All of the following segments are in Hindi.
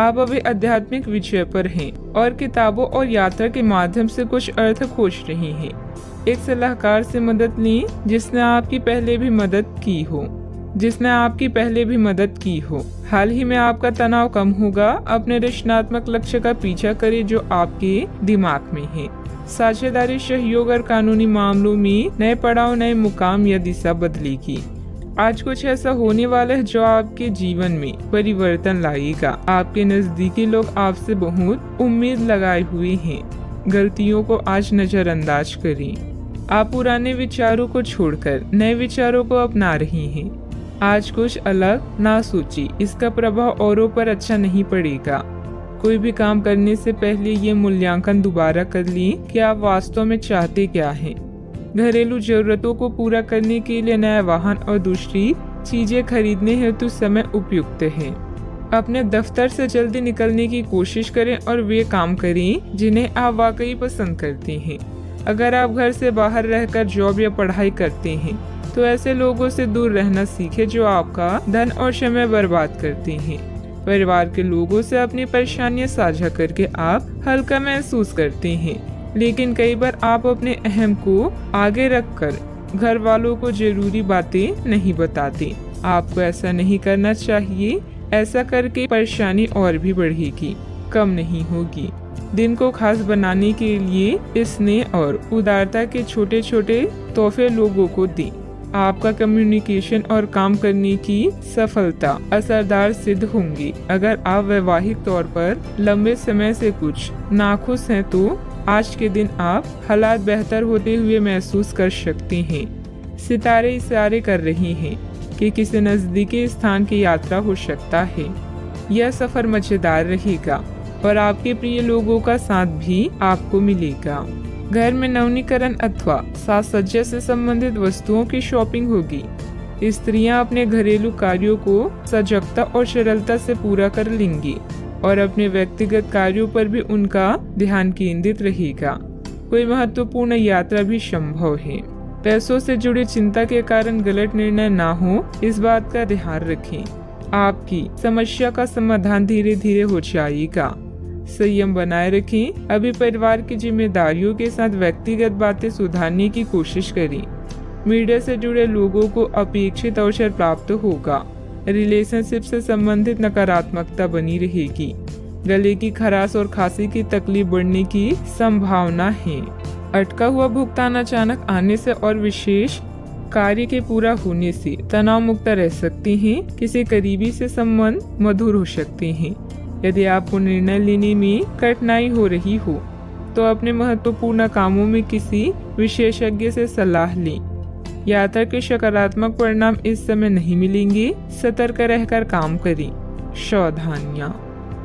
आप अभी आध्यात्मिक विषय पर हैं और किताबों और यात्रा के माध्यम से कुछ अर्थ खोज रहे हैं। एक सलाहकार से मदद लें जिसने आपकी पहले भी मदद की हो। हाल ही में आपका तनाव कम होगा। अपने रचनात्मक लक्ष्य का पीछा करें जो आपके दिमाग में है। साझेदारी, सहयोग और कानूनी मामलों में नए पड़ाव, नए मुकाम या दिशा बदलेगी। आज कुछ ऐसा होने वाला है जो आपके जीवन में परिवर्तन लाएगा। आपके नजदीकी लोग आपसे बहुत उम्मीद लगाए हुए हैं। गलतियों को आज नजरअंदाज करें। आप पुराने विचारों को छोड़कर नए विचारों को अपना रही हैं। आज कुछ अलग ना सोचिए, इसका प्रभाव औरों पर अच्छा नहीं पड़ेगा। कोई भी काम करने से पहले ये मूल्यांकन दोबारा कर लें कि आप वास्तव में चाहते क्या हैं। घरेलू जरूरतों को पूरा करने के लिए नया वाहन और दूसरी चीजें खरीदने हेतु समय उपयुक्त है। अपने दफ्तर से जल्दी निकलने की कोशिश करें और वे काम करें जिन्हें आप वाकई पसंद करते हैं। अगर आप घर से बाहर रहकर जॉब या पढ़ाई करते हैं तो ऐसे लोगों से दूर रहना सीखें जो आपका धन और समय बर्बाद करते हैं। परिवार के लोगों से अपनी परेशानियां साझा करके आप हल्का महसूस करते हैं, लेकिन कई बार आप अपने अहम को आगे रखकर घर वालों को जरूरी बातें नहीं बताते। आपको ऐसा नहीं करना चाहिए। ऐसा करके परेशानी और भी बढ़ेगी, कम नहीं होगी। दिन को खास बनाने के लिए स्नेह और उदारता के छोटे छोटे तोहफे लोगों को दें। आपका कम्युनिकेशन और काम करने की सफलता असरदार सिद्ध होंगी। अगर आप वैवाहिक तौर पर लंबे समय से कुछ नाखुश हैं तो आज के दिन आप हालात बेहतर होते हुए महसूस कर सकते हैं। सितारे इशारे कर रहे हैं कि किसी नजदीकी स्थान की यात्रा हो सकता है। यह सफर मजेदार रहेगा और आपके प्रिय लोगों का साथ भी आपको मिलेगा। घर में नवीनीकरण अथवा साज सज्जा से संबंधित वस्तुओं की शॉपिंग होगी। स्त्रियां अपने घरेलू कार्यों को सजगता और सरलता से पूरा कर लेंगी और अपने व्यक्तिगत कार्यों पर भी उनका ध्यान केंद्रित रहेगा। कोई महत्वपूर्ण यात्रा भी संभव है। पैसों से जुड़ी चिंता के कारण गलत निर्णय ना हो, इस बात का ध्यान रखें। आपकी समस्या का समाधान धीरे धीरे हो जाएगा। संयम बनाए रखें। अभी परिवार की जिम्मेदारियों के साथ व्यक्तिगत बातें सुधारने की कोशिश करें। मीडिया से जुड़े लोगों को अपेक्षित अवसर प्राप्त होगा। रिलेशनशिप से संबंधित नकारात्मकता बनी रहेगी। गले की खराश और खांसी की तकलीफ बढ़ने की संभावना है। अटका हुआ भुगतान अचानक आने से और विशेष कार्य के पूरा होने से तनाव मुक्त रह सकते हैं। किसी करीबी से संबंध मधुर हो सकते हैं। यदि आपको निर्णय लेने में कठिनाई हो रही हो तो अपने महत्वपूर्ण कामों में किसी विशेषज्ञ से सलाह लें। यात्रा के सकारात्मक परिणाम इस समय नहीं मिलेंगे। सतर्क रहकर काम करें। सावधानियां।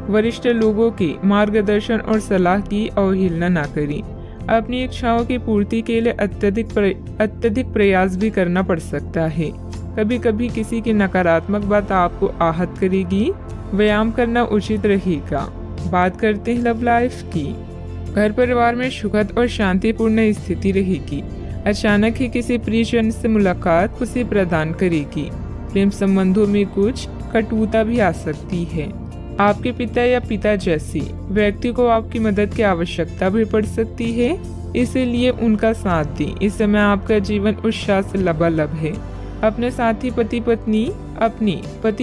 वरिष्ठ लोगों के मार्गदर्शन और सलाह की अवहेलना न करें। अपनी इच्छाओं की पूर्ति के लिए अत्यधिक प्रयास भी करना पड़ सकता है। कभी कभी किसी की नकारात्मक बात आपको आहत करेगी। व्यायाम करना उचित रहेगा। बात करते हैं लव लाइफ की। घर परिवार में सुखद और शांतिपूर्ण स्थिति रहेगी। अचानक ही किसी प्रियजन से मुलाकात खुशी प्रदान करेगी। प्रेम संबंधों में कुछ कटुता भी आ सकती है। आपके पिता या पिता जैसे व्यक्ति को आपकी मदद की आवश्यकता भी पड़ सकती है, इसीलिए उनका साथ दें। इस समय आपका जीवन उत्साह से लबालब है। अपने साथी पति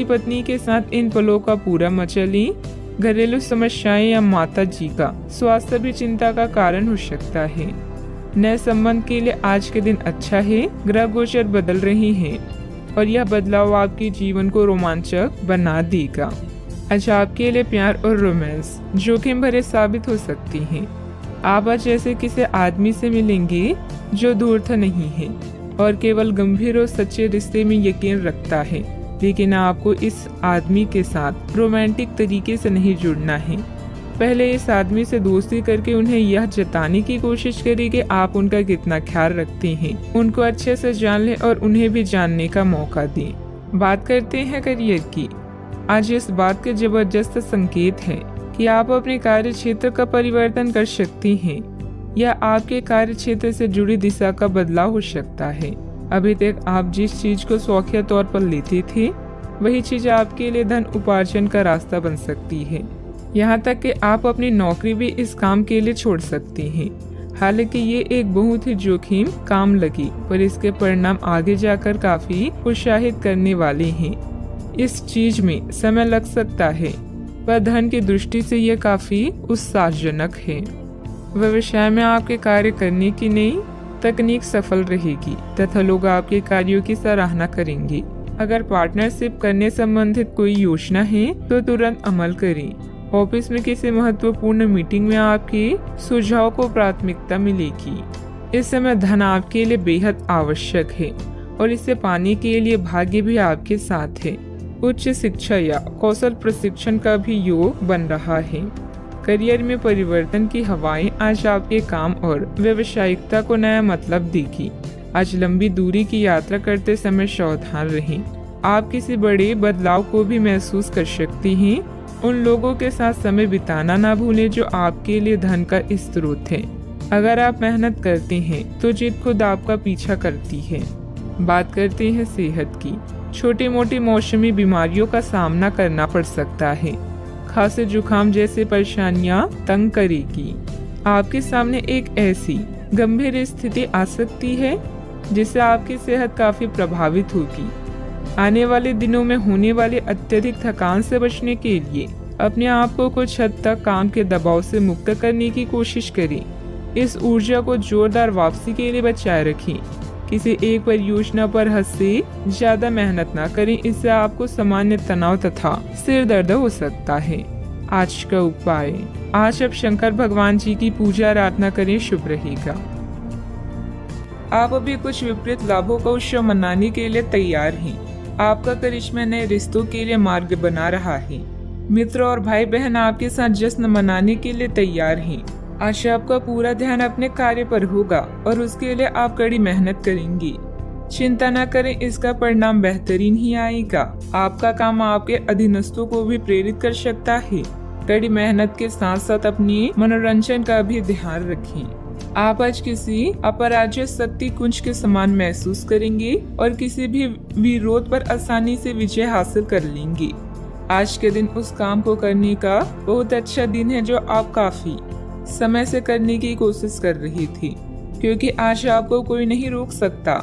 पत्नी के साथ इन पलों का पूरा मजा लें। घरेलू समस्याएं या माता जी का स्वास्थ्य भी चिंता का कारण हो सकता है। नए संबंध के लिए आज के दिन अच्छा है। ग्रह गोचर बदल रहे हैं और यह बदलाव आपके जीवन को रोमांचक बना देगा। आज आपके लिए प्यार और रोमांस जोखिम भरे साबित हो सकती हैं। आप आज ऐसे किसी आदमी से मिलेंगे जो धूर्त नहीं है और केवल गंभीर और सच्चे रिश्ते में यकीन रखता है, लेकिन आपको इस आदमी के साथ रोमांटिक तरीके से नहीं जुड़ना है। पहले इस आदमी से दोस्ती करके उन्हें यह जताने की कोशिश करें कि आप उनका कितना ख्याल रखते हैं। उनको अच्छे से जान लें और उन्हें भी जानने का मौका दें। बात करते हैं करियर की। आज इस बात के जबरदस्त संकेत है कि आप अपने कार्य क्षेत्र का परिवर्तन कर सकते हैं या आपके कार्य क्षेत्र से जुड़ी दिशा का बदलाव हो सकता है। अभी तक आप जिस चीज को शौकिया तौर पर लेते थे, वही चीज आपके लिए धन उपार्जन का रास्ता बन सकती है। यहाँ तक कि आप अपनी नौकरी भी इस काम के लिए छोड़ सकती हैं। हालांकि ये एक बहुत ही जोखिम काम लगी, पर इसके परिणाम आगे जाकर काफी उत्साहित करने वाले हैं। इस चीज में समय लग सकता है, पर धन की दृष्टि से यह काफी उत्साहजनक है। व्यवसाय में आपके कार्य करने की नई तकनीक सफल रहेगी तथा लोग आपके कार्यों की सराहना करेंगे। अगर पार्टनरशिप करने संबंधित कोई योजना है तो तुरंत अमल करें। ऑफिस में किसी महत्वपूर्ण मीटिंग में आपके सुझाव को प्राथमिकता मिलेगी। इस समय धन आपके लिए बेहद आवश्यक है और इसे पाने के लिए भाग्य भी आपके साथ है। उच्च शिक्षा या कौशल प्रशिक्षण का भी योग बन रहा है। करियर में परिवर्तन की हवाएं आज आपके काम और व्यावसायिकता को नया मतलब देगी। आज लंबी दूरी की यात्रा करते समय सावधान रहें। आप किसी बड़े बदलाव को भी महसूस कर सकती हैं। उन लोगों के साथ समय बिताना ना भूलें जो आपके लिए धन का स्रोत है। अगर आप मेहनत करते हैं तो जीत खुद आपका पीछा करती है। बात करते हैं सेहत की। छोटी मोटी मौसमी बीमारियों का सामना करना पड़ सकता है। खांसी जुकाम जैसी परेशानियां तंग करेगी। आपके सामने एक ऐसी गंभीर स्थिति आ सकती है जिससे आपकी सेहत काफी प्रभावित होगी। आने वाले दिनों में होने वाली अत्यधिक थकान से बचने के लिए अपने आप को कुछ हद तक काम के दबाव से मुक्त करने की कोशिश करें। इस ऊर्जा को जोरदार वापसी के लिए बचाए रखें। किसी एक परियोजना पर हद से ज्यादा मेहनत न करें, इससे आपको सामान्य तनाव तथा सिर दर्द हो सकता है। आज का उपाय, आज आप शंकर भगवान जी की पूजा आराधना करें, शुभ रहेगा। आप अभी कुछ विपरीत लाभों का उत्सव मनाने के लिए तैयार हैं। आपका करिश्मा नए रिश्तों के लिए मार्ग बना रहा है। मित्र और भाई बहन आपके साथ जश्न मनाने के लिए तैयार हैं। आज आपका पूरा ध्यान अपने कार्य पर होगा और उसके लिए आप कड़ी मेहनत करेंगी। चिंता न करें, इसका परिणाम बेहतरीन ही आएगा। आपका काम आपके अधीनस्थों को भी प्रेरित कर सकता है। कड़ी मेहनत के साथ साथ अपनी मनोरंजन का भी ध्यान रखें। आप आज किसी अपराज्य शक्ति कुंज के समान महसूस करेंगे और किसी भी विरोध पर आसानी से विजय हासिल कर लेंगे। आज के दिन उस काम को करने का बहुत अच्छा दिन है जो आप काफी समय से करने की कोशिश कर रही थी, क्योंकि आज आपको कोई नहीं रोक सकता।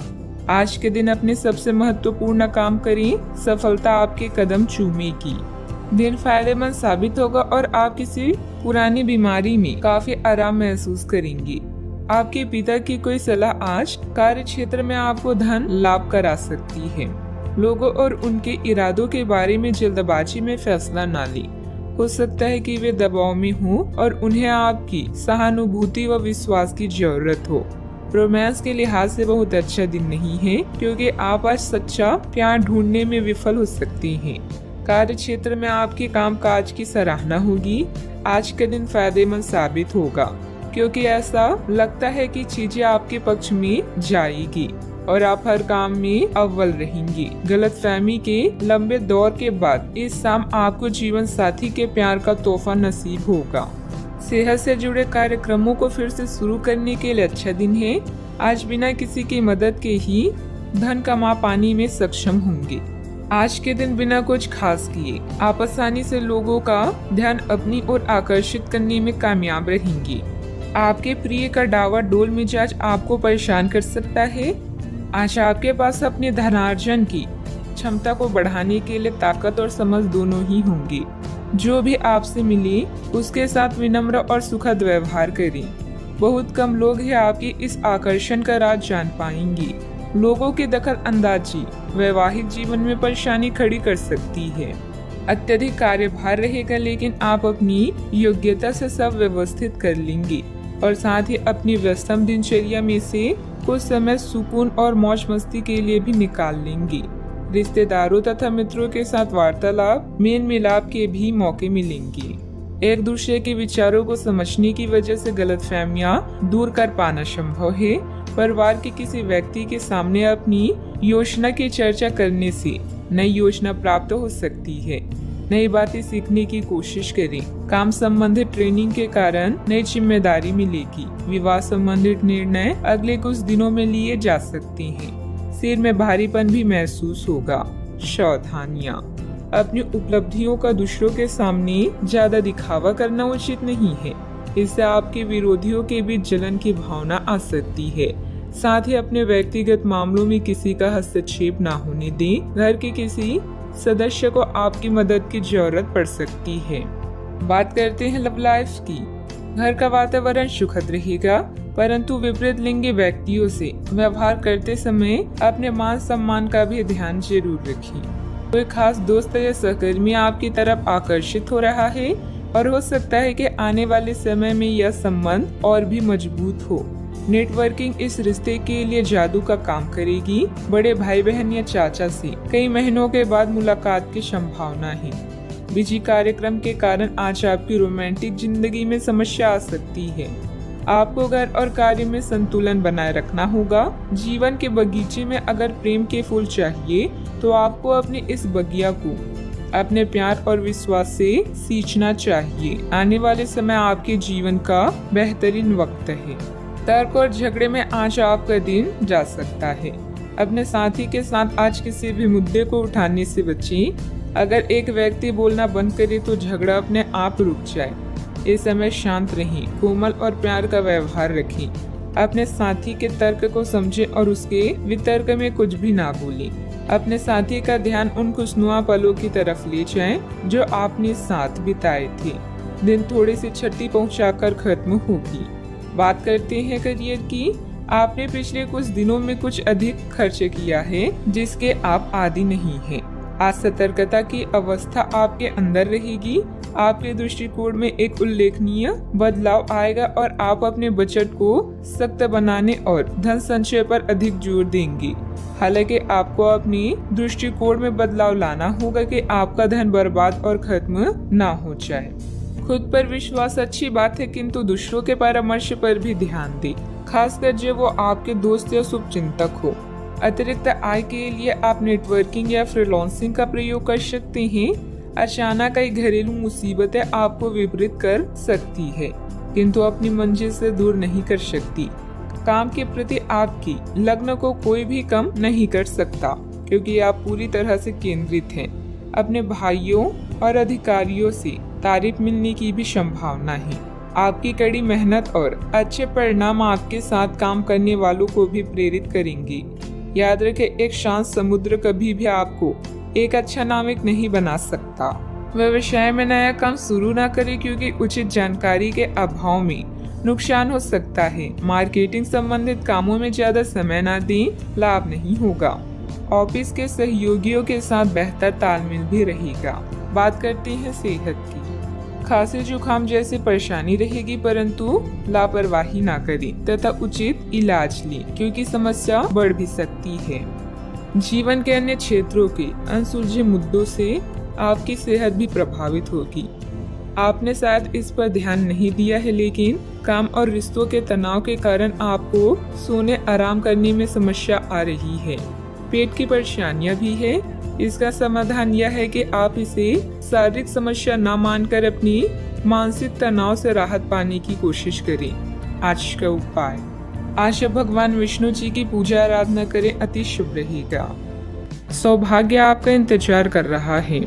आज के दिन अपने सबसे महत्वपूर्ण काम करें, सफलता आपके कदम चूमेगी। दिन फायदेमंद साबित होगा और आप किसी पुरानी बीमारी में काफी आराम महसूस करेंगी। आपके पिता की कोई सलाह आज कार्य क्षेत्र में आपको धन लाभ करा सकती है। लोगों और उनके इरादों के बारे में जल्दबाजी में फैसला ना लें। हो सकता है कि वे दबाव में हों और उन्हें आपकी सहानुभूति व विश्वास की जरूरत हो। रोमांस के लिहाज से बहुत अच्छा दिन नहीं है, क्योंकि आप आज सच्चा प्यार ढूंढने में विफल हो सकती हैं। कार्य क्षेत्र में आपके कामकाज की सराहना होगी। आज का दिन फायदेमंद साबित होगा, क्योंकि ऐसा लगता है कि चीजें आपके पक्ष में जाएगी और आप हर काम में अव्वल रहेंगी। गलतफहमी के लंबे दौर के बाद इस शाम आपको जीवन साथी के प्यार का तोहफा नसीब होगा। सेहत से जुड़े कार्यक्रमों को फिर से शुरू करने के लिए अच्छा दिन है। आज बिना किसी की मदद के ही धन कमा पाने में सक्षम होंगे। आज के दिन बिना कुछ खास किए आप आसानी से लोगों का ध्यान अपनी ओर आकर्षित करने में कामयाब रहेंगी। आपके प्रिय का डावाडोल मिजाज आपको परेशान कर सकता है। आज आपके पास अपने धनार्जन की क्षमता को बढ़ाने के लिए ताकत और समझ दोनों ही होंगी। जो भी आपसे मिले उसके साथ विनम्र और सुखद व्यवहार करें। बहुत कम लोग हैं आपके इस आकर्षण का राज जान पाएंगे। लोगों की दखल अंदाजी वैवाहिक जीवन में परेशानी खड़ी कर सकती है। अत्यधिक कार्यभार रहेगा, लेकिन आप अपनी योग्यता से सब व्यवस्थित कर लेंगे और साथ ही अपनी व्यस्तम दिनचर्या में से कुछ समय सुकून और मौज मस्ती के लिए भी निकाल लेंगे। रिश्तेदारों तथा मित्रों के साथ वार्तालाप, मेल मिलाप के भी मौके मिलेंगे। एक दूसरे के विचारों को समझने की वजह से गलतफहमियां दूर कर पाना संभव है। परिवार के किसी व्यक्ति के सामने अपनी योजना की चर्चा करने से नई योजना प्राप्त हो सकती है। नई बातें सीखने की कोशिश करें। काम संबंधित ट्रेनिंग के कारण नई जिम्मेदारी मिलेगी। विवाह संबंधित निर्णय अगले कुछ दिनों में लिए जा सकते हैं। सिर में भारीपन भी महसूस होगा। सावधानियां, अपनी उपलब्धियों का दूसरों के सामने ज्यादा दिखावा करना उचित नहीं है। इससे आपके विरोधियों के बीच जलन की भावना आ सकती है। साथ ही अपने व्यक्तिगत मामलों में किसी का हस्तक्षेप ना होने दें। घर के किसी सदस्य को आपकी मदद की जरूरत पड़ सकती है। बात करते हैं लव लाइफ की। घर का वातावरण सुखद रहेगा, परंतु विपरीत लिंगी व्यक्तियों से व्यवहार करते समय अपने मान सम्मान का भी ध्यान जरूर रखें। कोई खास दोस्त या सहकर्मी आपकी तरफ आकर्षित हो रहा है और हो सकता है कि आने वाले समय में यह संबंध और भी मजबूत हो। नेटवर्किंग इस रिश्ते के लिए जादू का काम करेगी। बड़े भाई बहन या चाचा से कई महीनों के बाद मुलाकात की संभावना है। बिजी कार्यक्रम के कारण आज आपकी रोमांटिक जिंदगी में समस्या आ सकती है। आपको घर और कार्य में संतुलन बनाए रखना होगा। जीवन के बगीचे में अगर प्रेम के फूल चाहिए तो आपको अपने इस बगिया को अपने प्यार और विश्वास से सींचना चाहिए। आने वाले समय आपके जीवन का बेहतरीन वक्त है। तर्क और झगड़े में आज आपका दिन जा सकता है। अपने साथी के साथ आज किसी भी मुद्दे को उठाने से बचें। अगर एक व्यक्ति बोलना बंद करे तो झगड़ा अपने आप रुक जाए। इस समय शांत रहें, कोमल और प्यार का व्यवहार रखें। अपने साथी के तर्क को समझें और उसके वितर्क में कुछ भी ना बोलें। अपने साथी का ध्यान उन खुशनुमा पलों की तरफ ले जाएं जो आपने साथ बिताए थे। दिन थोड़ी सी छठी पहुंचाकर खत्म होगी। बात करते हैं करियर की। आपने पिछले कुछ दिनों में कुछ अधिक खर्च किया है जिसके आप आदी नहीं हैं। आज सतर्कता की अवस्था आपके अंदर रहेगी। आपके दृष्टिकोण में एक उल्लेखनीय बदलाव आएगा और आप अपने बजट को सख्त बनाने और धन संचय पर अधिक जोर देंगे। हालांकि आपको अपनी दृष्टिकोण में बदलाव लाना होगा कि आपका धन बर्बाद और खत्म ना हो जाए। खुद पर विश्वास अच्छी बात है, किंतु दूसरों के परामर्श पर भी ध्यान दें, खासकर जब वो आपके दोस्त या शुभचिंतक हो। अतिरिक्त आय के लिए आप नेटवर्किंग या फ्रीलांसिंग का प्रयोग कर सकते हैं। अचानक कई घरेलू मुसीबतें आपको विपरीत कर सकती है, किंतु अपनी मंजिल से दूर नहीं कर सकती। काम के प्रति आपकी लगन को कोई भी कम नहीं कर सकता, क्योंकि आप पूरी तरह से केंद्रित हैं। अपने भाइयों और अधिकारियों से तारीफ मिलने की भी संभावना है। आपकी कड़ी मेहनत और अच्छे परिणाम आपके साथ काम करने वालों को भी प्रेरित करेंगे। याद रखें, एक शांत समुद्र कभी भी आपको एक अच्छा नाविक नहीं बना सकता। व्यवसाय में नया काम शुरू न करें, क्योंकि उचित जानकारी के अभाव में नुकसान हो सकता है। मार्केटिंग संबंधित कामों में ज्यादा समय न दें, लाभ नहीं होगा। ऑफिस के सहयोगियों के साथ बेहतर तालमेल भी रहेगा। बात करते हैं सेहत की। खांसी जुकाम जैसी परेशानी रहेगी, परंतु लापरवाही ना करें तथा उचित इलाज लें, क्योंकि समस्या बढ़ भी सकती है। जीवन के अन्य क्षेत्रों के अनसुलझे मुद्दों से आपकी सेहत भी प्रभावित होगी। आपने शायद इस पर ध्यान नहीं दिया है, लेकिन काम और रिश्तों के तनाव के कारण आपको सोने आराम करने में समस्या आ रही है। पेट की परेशानियां भी है। इसका समाधान यह है कि आप इसे शारीरिक समस्या न मानकर अपनी मानसिक तनाव से राहत पाने की कोशिश करें। आज का उपाय, आज भगवान विष्णु जी की पूजा आराधना करें, अति शुभ रहेगा। सौभाग्य आपका इंतजार कर रहा है।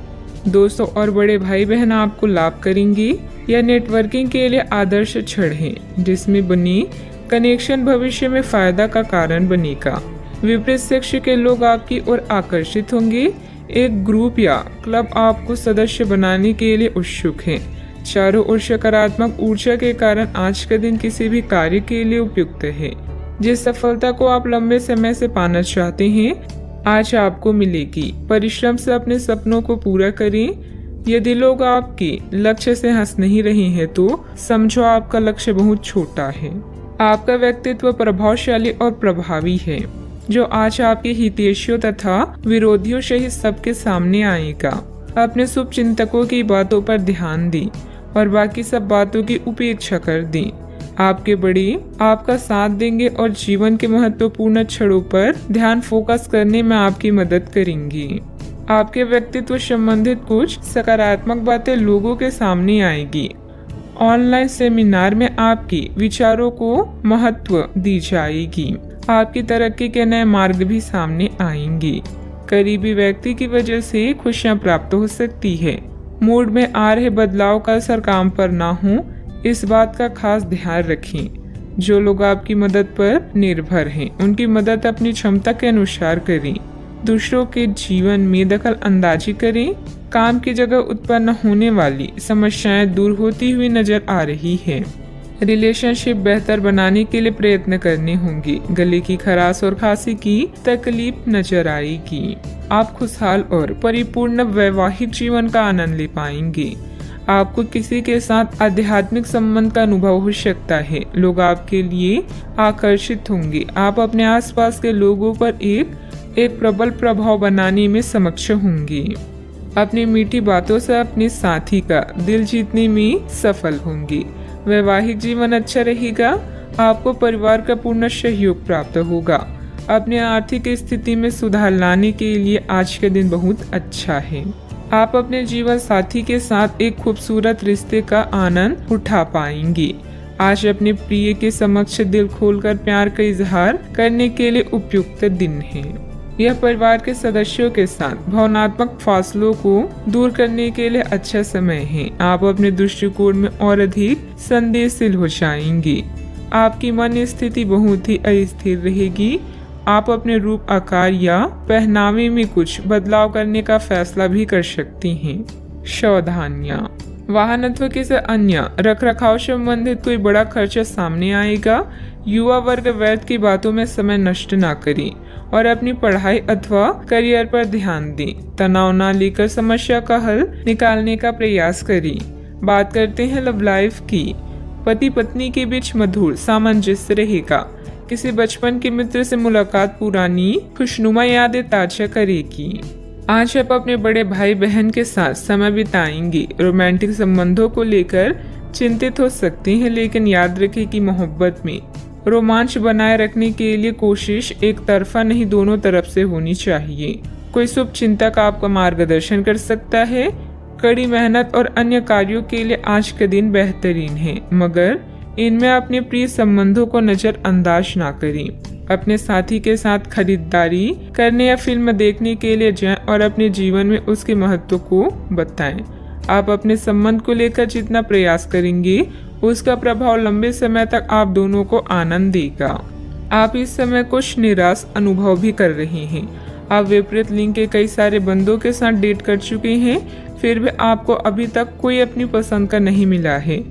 दोस्तों और बड़े भाई बहन आपको लाभ करेंगे। यह नेटवर्किंग के लिए आदर्श क्षण है, जिसमें बनी कनेक्शन भविष्य में फायदा का कारण बनेगा। विपरीत सेक्स के लोग आपकी ओर आकर्षित होंगे। एक ग्रुप या क्लब आपको सदस्य बनाने के लिए उत्सुक है। चारों ओर सकारात्मक ऊर्जा के कारण आज का दिन किसी भी कार्य के लिए उपयुक्त है। जिस सफलता को आप लंबे समय से पाना चाहते हैं, आज आपको मिलेगी। परिश्रम से अपने सपनों को पूरा करें। यदि लोग आपके लक्ष्य से हंस नहीं रहे हैं, तो समझो आपका लक्ष्य बहुत छोटा है। आपका व्यक्तित्व प्रभावशाली और प्रभावी है, जो आज आपके हितैषियों तथा विरोधियों सहित सबके सामने आएगा। अपने शुभ चिंतकों की बातों पर ध्यान दें और बाकी सब बातों की उपेक्षा कर दें। आपके बड़े आपका साथ देंगे और जीवन के महत्वपूर्ण क्षणों पर ध्यान फोकस करने में आपकी मदद करेंगे। आपके व्यक्तित्व संबंधित कुछ सकारात्मक बातें लोगों के सामने आएगी। ऑनलाइन सेमिनार में आपके विचारों को महत्व दी जाएगी। आपकी तरक्की के नए मार्ग भी सामने आएंगे। करीबी व्यक्ति की वजह से खुशियां प्राप्त हो सकती है। मूड में आ रहे बदलाव का असर काम पर ना हो, इस बात का खास ध्यान रखें। जो लोग आपकी मदद पर निर्भर हैं, उनकी मदद अपनी क्षमता के अनुसार करें। दूसरों के जीवन में दखल अंदाजी करें। काम की जगह उत्पन्न होने वाली समस्याएं दूर होती हुई नजर आ रही है। रिलेशनशिप बेहतर बनाने के लिए प्रयत्न करने होंगे। गले की खराश और खांसी की तकलीफ नजर आएगी। आप खुशहाल और परिपूर्ण वैवाहिक जीवन का आनंद ले पाएंगे। आपको किसी के साथ आध्यात्मिक संबंध का अनुभव हो सकता है। लोग आपके लिए आकर्षित होंगे। आप अपने आसपास के लोगों पर एक प्रबल प्रभाव बनाने में सक्षम होंगे। अपनी मीठी बातों से अपने साथी का दिल जीतने में सफल होंगे। वैवाहिक जीवन अच्छा रहेगा। आपको परिवार का पूर्ण सहयोग प्राप्त होगा। अपने आर्थिक स्थिति में सुधार लाने के लिए आज का दिन बहुत अच्छा है। आप अपने जीवन साथी के साथ एक खूबसूरत रिश्ते का आनंद उठा पाएंगे। आज अपने प्रिय के समक्ष दिल खोलकर प्यार का इजहार करने के लिए उपयुक्त दिन है। यह परिवार के सदस्यों के साथ भावनात्मक फासलों को दूर करने के लिए अच्छा समय है। आप अपने दृष्टिकोण में और अधिक संवेदनशील हो जाएंगे। आपकी मन स्थिति बहुत ही अस्थिर रहेगी। आप अपने रूप, आकार या पहनावे में कुछ बदलाव करने का फैसला भी कर सकती हैं। सावधानियां, वाहनत्व के से अन्य रखरखाव संबंधित कोई बड़ा खर्चा सामने आएगा। युवा वर्ग व्यर्थ की बातों में समय नष्ट ना करें और अपनी पढ़ाई अथवा करियर पर ध्यान दें। तनाव ना लेकर समस्या का हल निकालने का प्रयास करें। बात करते हैं लव लाइफ की। पति पत्नी के बीच मधुर सामंजस्य रहेगा। किसी बचपन के मित्र से मुलाकात पुरानी खुशनुमा यादें ताजा करेगी। आज आप अपने बड़े भाई बहन के साथ समय बिताएंगे। रोमांटिक संबंधों को लेकर चिंतित हो सकते हैं, लेकिन याद रखें कि मोहब्बत में रोमांच बनाए रखने के लिए कोशिश एक तरफा नहीं, दोनों तरफ से होनी चाहिए। कोई शुभ चिंतक आपका मार्गदर्शन कर सकता है। कड़ी मेहनत और अन्य कार्यों के लिए आज का दिन बेहतरीन है, मगर इनमें अपने प्रिय संबंधों को नजरअंदाज ना करें। अपने साथी के साथ खरीदारी करने या फिल्म देखने के लिए जाएं और अपने जीवन में उसके महत्व को बताएं। आप अपने संबंध को लेकर जितना प्रयास करेंगे, उसका प्रभाव लंबे समय तक आप दोनों को आनंद देगा। आप इस समय कुछ निराश अनुभव भी कर रहे हैं। आप विपरीत लिंग के कई सारे बंदों के साथ डेट कर चुके हैं, फिर भी आपको अभी तक कोई अपनी पसंद का नहीं मिला है।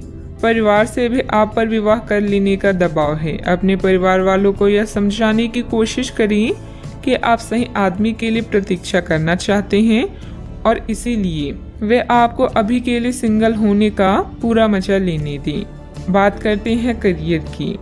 परिवार से भी आप पर विवाह कर लेने का दबाव है। अपने परिवार वालों को यह समझाने की कोशिश करें कि आप सही आदमी के लिए प्रतीक्षा करना चाहते हैं और इसीलिए वे आपको अभी के लिए सिंगल होने का पूरा मजा लेने दें। बात करते हैं करियर की।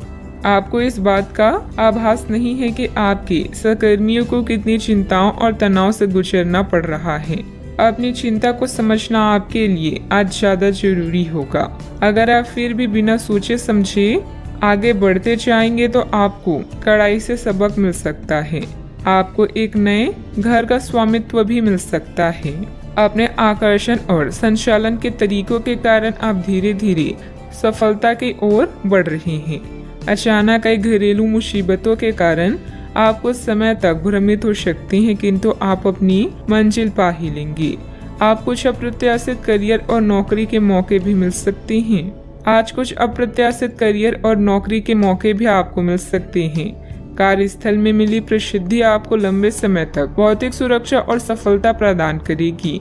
आपको इस बात का आभास नहीं है कि आपके सहकर्मियों को कितनी चिंताओं और तनाव से गुजरना पड़ रहा है। अपनी चिंता को समझना आपके लिए आज ज्यादा जरूरी होगा। अगर आप फिर भी बिना सोचे समझे आगे बढ़ते जाएंगे तो आपको कड़ाई से सबक मिल सकता है। आपको एक नए घर का स्वामित्व भी मिल सकता है। अपने आकर्षण और संचालन के तरीकों के कारण आप धीरे धीरे सफलता की ओर बढ़ रहे हैं। अचानक कई घरेलू मुसीबतों के कारण आप कुछ समय तक भ्रमित हो सकते हैं, किंतु आप अपनी मंजिल पा ही लेंगे। आप कुछ अप्रत्याशित करियर और नौकरी के मौके भी मिल सकते हैं। आज कुछ अप्रत्याशित करियर और नौकरी के मौके भी आपको मिल सकते हैं। कार्यस्थल में मिली प्रसिद्धि आपको लंबे समय तक भौतिक सुरक्षा और सफलता प्रदान करेगी।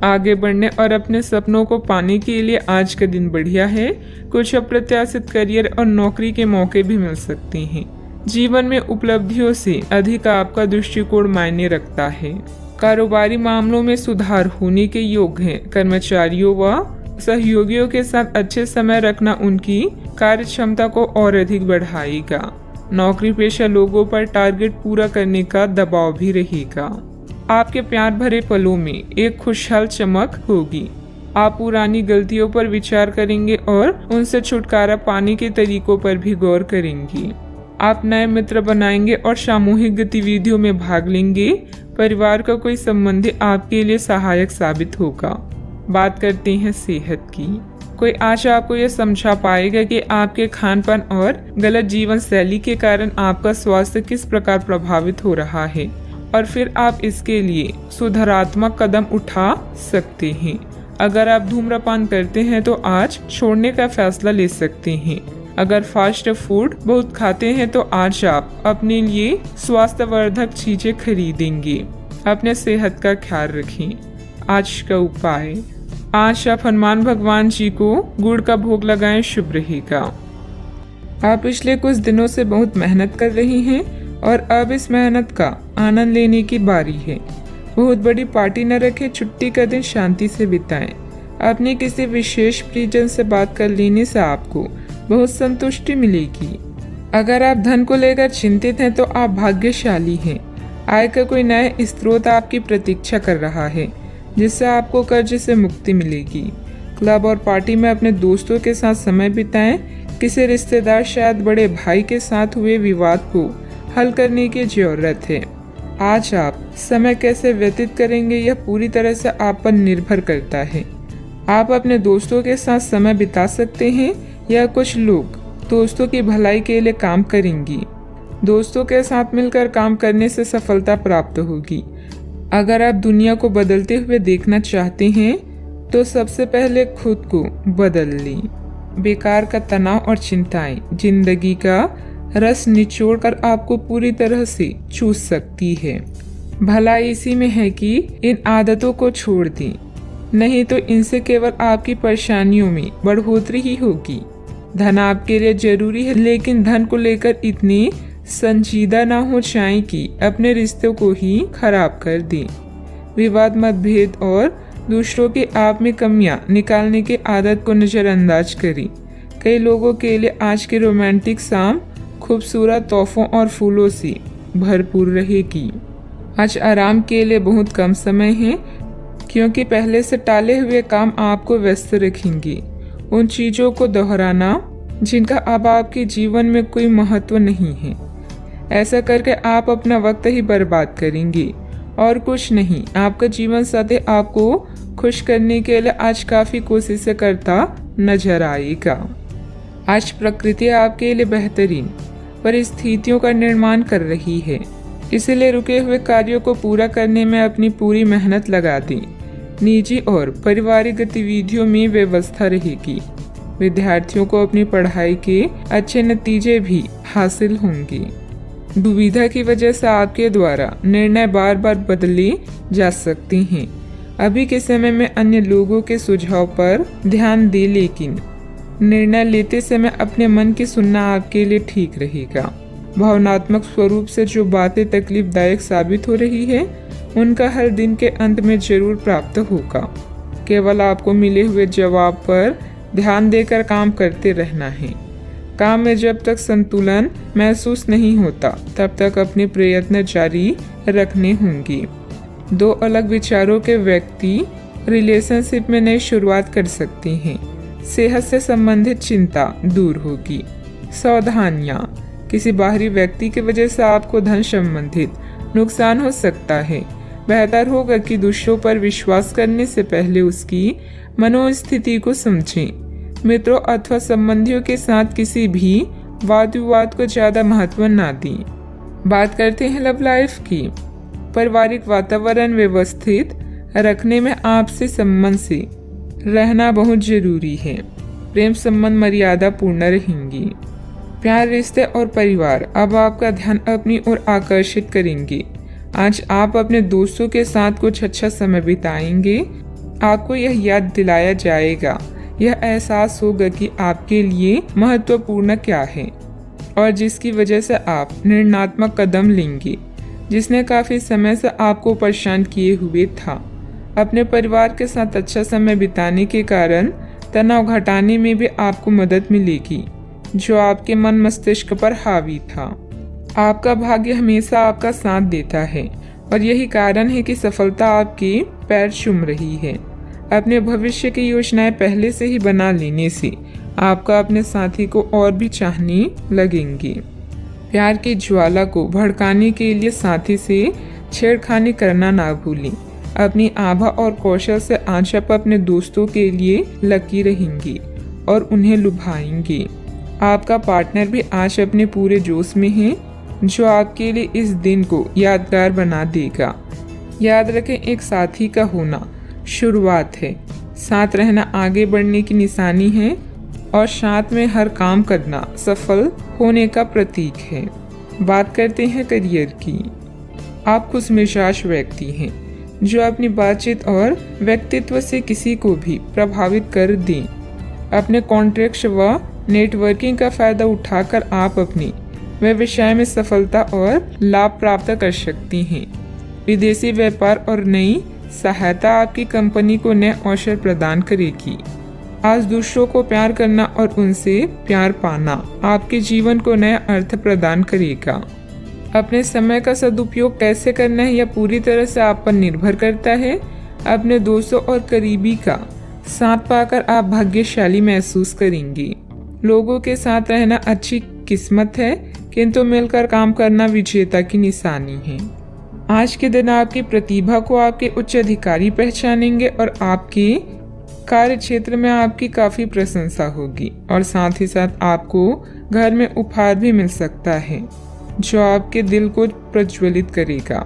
आगे बढ़ने और अपने सपनों को पाने के लिए आज का दिन बढ़िया है। कुछ अप्रत्याशित करियर और नौकरी के मौके भी मिल सकते हैं। जीवन में उपलब्धियों से अधिक आपका दृष्टिकोण मायने रखता है। कारोबारी मामलों में सुधार होने के योग हैं। कर्मचारियों व सहयोगियों के साथ अच्छे समय रखना उनकी कार्य क्षमता को और अधिक बढ़ाएगा। नौकरी पेशा लोगों पर टारगेट पूरा करने का दबाव भी रहेगा। आपके प्यार भरे पलों में एक खुशहाल चमक होगी। आप पुरानी गलतियों पर विचार करेंगे और उनसे छुटकारा पाने के तरीकों पर भी गौर करेंगे। आप नए मित्र बनाएंगे और सामूहिक गतिविधियों में भाग लेंगे। परिवार का कोई संबंधी आपके लिए सहायक साबित होगा। बात करते हैं सेहत की। कोई आज आपको यह समझा पाएगा कि आपके खानपान और गलत जीवन शैली के कारण आपका स्वास्थ्य किस प्रकार प्रभावित हो रहा है और फिर आप इसके लिए सुधारात्मक कदम उठा सकते हैं। अगर आप धूम्रपान करते हैं तो आज छोड़ने का फैसला ले सकते हैं। अगर फास्ट फूड बहुत खाते हैं तो आज आप अपने लिए स्वास्थ्यवर्धक चीजें खरीदेंगे। अपने सेहत का ख्याल रखें। आज का उपाय, आज आप हनुमान भगवान जी को गुड़ का भोग लगाएं, शुभ रहेगा। आप पिछले कुछ दिनों से बहुत मेहनत कर रही हैं और अब इस मेहनत का आनंद लेने की बारी है। बहुत बड़ी पार्टी न रखें, छुट्टी का दिन शांति से बिताएं। अपने किसी विशेष प्रियजन से बात कर लेने से आपको बहुत संतुष्टि मिलेगी। अगर आप धन को लेकर चिंतित हैं तो आप भाग्यशाली हैं। आय का कोई नया स्रोत आपकी प्रतीक्षा कर रहा है, जिससे आपको कर्ज से मुक्ति मिलेगी। क्लब और पार्टी में अपने दोस्तों के साथ समय बिताएं। किसी रिश्तेदार, शायद बड़े भाई के साथ हुए विवाद को हल करने की जरूरत है। आज आप समय कैसे व्यतीत करेंगे यह पूरी तरह से आप पर निर्भर करता है। आप अपने दोस्तों के साथ समय बिता सकते हैं या कुछ लोग दोस्तों की भलाई के लिए काम करेंगी। दोस्तों के साथ मिलकर काम करने से सफलता प्राप्त होगी। अगर आप दुनिया को बदलते हुए देखना चाहते हैं तो सबसे पहले खुद को बदल लें। बेकार का तनाव और चिंताएं जिंदगी का रस निचोड़कर आपको पूरी तरह से चूस सकती है। भलाई इसी में है कि इन आदतों को छोड़ दें, नहीं तो इनसे केवल आपकी परेशानियों में बढ़ोतरी ही होगी। धन आपके लिए जरूरी है, लेकिन धन को लेकर इतनी संजीदा ना हो जाएं कि अपने रिश्तों को ही खराब कर दें। विवाद, मतभेद और दूसरों के आप में कमियां निकालने की आदत को नजरअंदाज करें। कई लोगों के लिए आज की रोमांटिक शाम खूबसूरत तोहफों और फूलों से भरपूर रहेगी। आज आराम के लिए बहुत कम समय है, क्योंकि पहले से टाले हुए काम आपको व्यस्त रखेंगे। उन चीजों को दोहराना जिनका अब आपके जीवन में कोई महत्व नहीं है। ऐसा करके आप अपना वक्त ही बर्बाद करेंगे और कुछ नहीं। आपका जीवन साथी आपको खुश करने के लिए आज काफी कोशिशें करता नजर आएगा। आज प्रकृति आपके लिए बेहतरीन परिस्थितियों का निर्माण कर रही है, इसलिए रुके हुए कार्यों को पूरा करने में अपनी पूरी मेहनत लगा दें। निजी और पारिवारिक गतिविधियों में व्यवस्था रहेगी। विद्यार्थियों को अपनी पढ़ाई के अच्छे नतीजे भी हासिल होंगे। दुविधा की वजह से आपके द्वारा निर्णय बार बार बदले जा सकते हैं। अभी के समय में अन्य लोगों के सुझाव पर ध्यान दें, लेकिन निर्णय लेते समय अपने मन की सुनना आपके लिए ठीक रहेगा। भावनात्मक स्वरूप से जो बातें तकलीफदायक साबित हो रही है, उनका हर दिन के अंत में जरूर प्राप्त होगा। केवल आपको मिले हुए जवाब पर ध्यान देकर काम करते रहना है। काम में जब तक संतुलन महसूस नहीं होता, तब तक अपने प्रयत्न जारी रखने होंगे। दो अलग विचारों के व्यक्ति रिलेशनशिप में नई शुरुआत कर सकते हैं। सेहत से संबंधित चिंता दूर होगी। सावधानियां, किसी बाहरी व्यक्ति की वजह से आपको धन संबंधित नुकसान हो सकता है। बेहतर होगा कि दूसरों पर विश्वास करने से पहले उसकी मनोस्थिति को समझें। मित्रों अथवा संबंधियों के साथ किसी भी वाद विवाद को ज्यादा महत्व ना दें। बात करते हैं लव लाइफ की। पारिवारिक वातावरण व्यवस्थित रखने में आपसे संबंध से रहना बहुत जरूरी है। प्रेम संबंध मर्यादा पूर्ण रहेंगी। प्यार, रिश्ते और परिवार अब आपका ध्यान अपनी ओर आकर्षित करेंगे। आज आप अपने दोस्तों के साथ कुछ अच्छा समय बिताएंगे। आपको यह याद दिलाया जाएगा, यह एहसास होगा कि आपके लिए महत्वपूर्ण क्या है और जिसकी वजह से आप निर्णयात्मक कदम लेंगे, जिसने काफी समय से आपको परेशान किए हुए था। अपने परिवार के साथ अच्छा समय बिताने के कारण तनाव घटाने में भी आपको मदद मिलेगी, जो आपके मन मस्तिष्क पर हावी था। आपका भाग्य हमेशा आपका साथ देता है और यही कारण है कि सफलता आपके पैर चूम रही है। अपने भविष्य की योजनाएं पहले से ही बना लेने से आपका अपने साथी को और भी चाहने लगेंगे। प्यार की ज्वाला को भड़काने के लिए साथी से छेड़खानी करना ना भूलें। अपनी आभा और कौशल से आज आप अपने दोस्तों के लिए लकी रहेंगे और उन्हें लुभाएंगे। आपका पार्टनर भी आज अपने पूरे जोश में है। जो आपके लिए इस दिन को यादगार बना देगा। याद रखें, एक साथी का होना शुरुआत है, साथ रहना आगे बढ़ने की निशानी है और साथ में हर काम करना सफल होने का प्रतीक है। बात करते हैं करियर की। आप खुशमिजाज व्यक्ति हैं जो अपनी बातचीत और व्यक्तित्व से किसी को भी प्रभावित कर दें। अपने कॉन्ट्रैक्ट्स व नेटवर्किंग का फायदा उठाकर आप अपनी व्यवसाय में सफलता और लाभ प्राप्त कर सकती हैं। विदेशी व्यापार और नई सहायता आपकी कंपनी को नए अवसर प्रदान करेगी। आज दूसरों को प्यार करना और उनसे प्यार पाना आपके जीवन को नया अर्थ प्रदान करेगा। अपने समय का सदुपयोग कैसे करना है यह पूरी तरह से आप पर निर्भर करता है। अपने दोस्तों और करीबी का साथ पाकर आप भाग्यशाली महसूस करेंगे। लोगों के साथ रहना अच्छी किस्मत है, किंतु मिलकर काम करना विजेता की निशानी है। आज के दिन आपकी प्रतिभा को आपके उच्च अधिकारी पहचानेंगे और आपके कार्य क्षेत्र में आपकी काफी प्रशंसा होगी और साथ ही साथ आपको घर में उपहार भी मिल सकता है जो आपके दिल को प्रज्वलित करेगा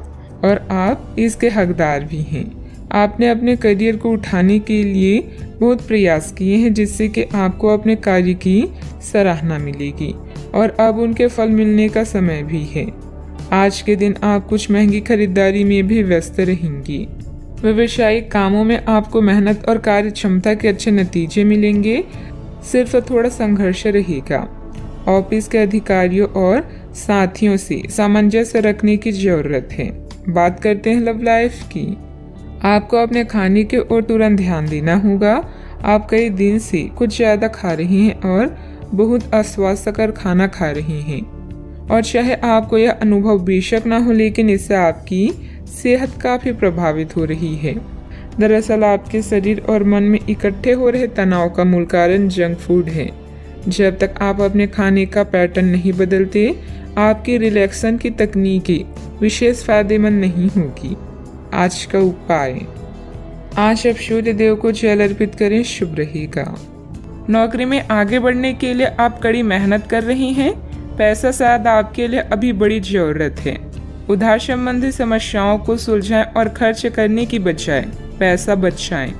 और आप इसके हकदार भी हैं। आपने अपने करियर को उठाने के लिए बहुत प्रयास किए हैं, जिससे कि आपको अपने कार्य की सराहना मिलेगी और अब उनके फल मिलने का समय भी है। आज के दिन आप कुछ महंगी खरीदारी में भी व्यस्त रहेंगी। व्यावसायिक कामों में आपको मेहनत और कार्य क्षमता के अच्छे नतीजे मिलेंगे, सिर्फ थोड़ा संघर्ष रहेगा। ऑफिस के अधिकारियों और साथियों से सामंजस्य रखने की जरूरत है। बात करते हैं लव लाइफ की। आपको अपने खाने के ओर तुरंत ध्यान देना होगा। आप कई दिन से कुछ ज्यादा खा रही हैं और बहुत अस्वास्थ्यकर खाना खा रही हैं और चाहे आपको यह अनुभव बेशक ना हो, लेकिन इससे आपकी सेहत काफी प्रभावित हो रही है। दरअसल आपके शरीर और मन में इकट्ठे हो रहे तनाव का मूल कारण जंक फूड है। जब तक आप अपने खाने का पैटर्न नहीं बदलते, आपकी रिलैक्सेशन की तकनीकें विशेष फायदेमंद नहीं होगी। आज का उपाय, आज आप सूर्य देव को जल अर्पित करें, शुभ रहेगा। नौकरी में आगे बढ़ने के लिए आप कड़ी मेहनत कर रही हैं। पैसा शायद आपके लिए अभी बड़ी जरूरत है। उधार संबंधी समस्याओं को सुलझाएं और खर्च करने की बजाय पैसा बचाएं।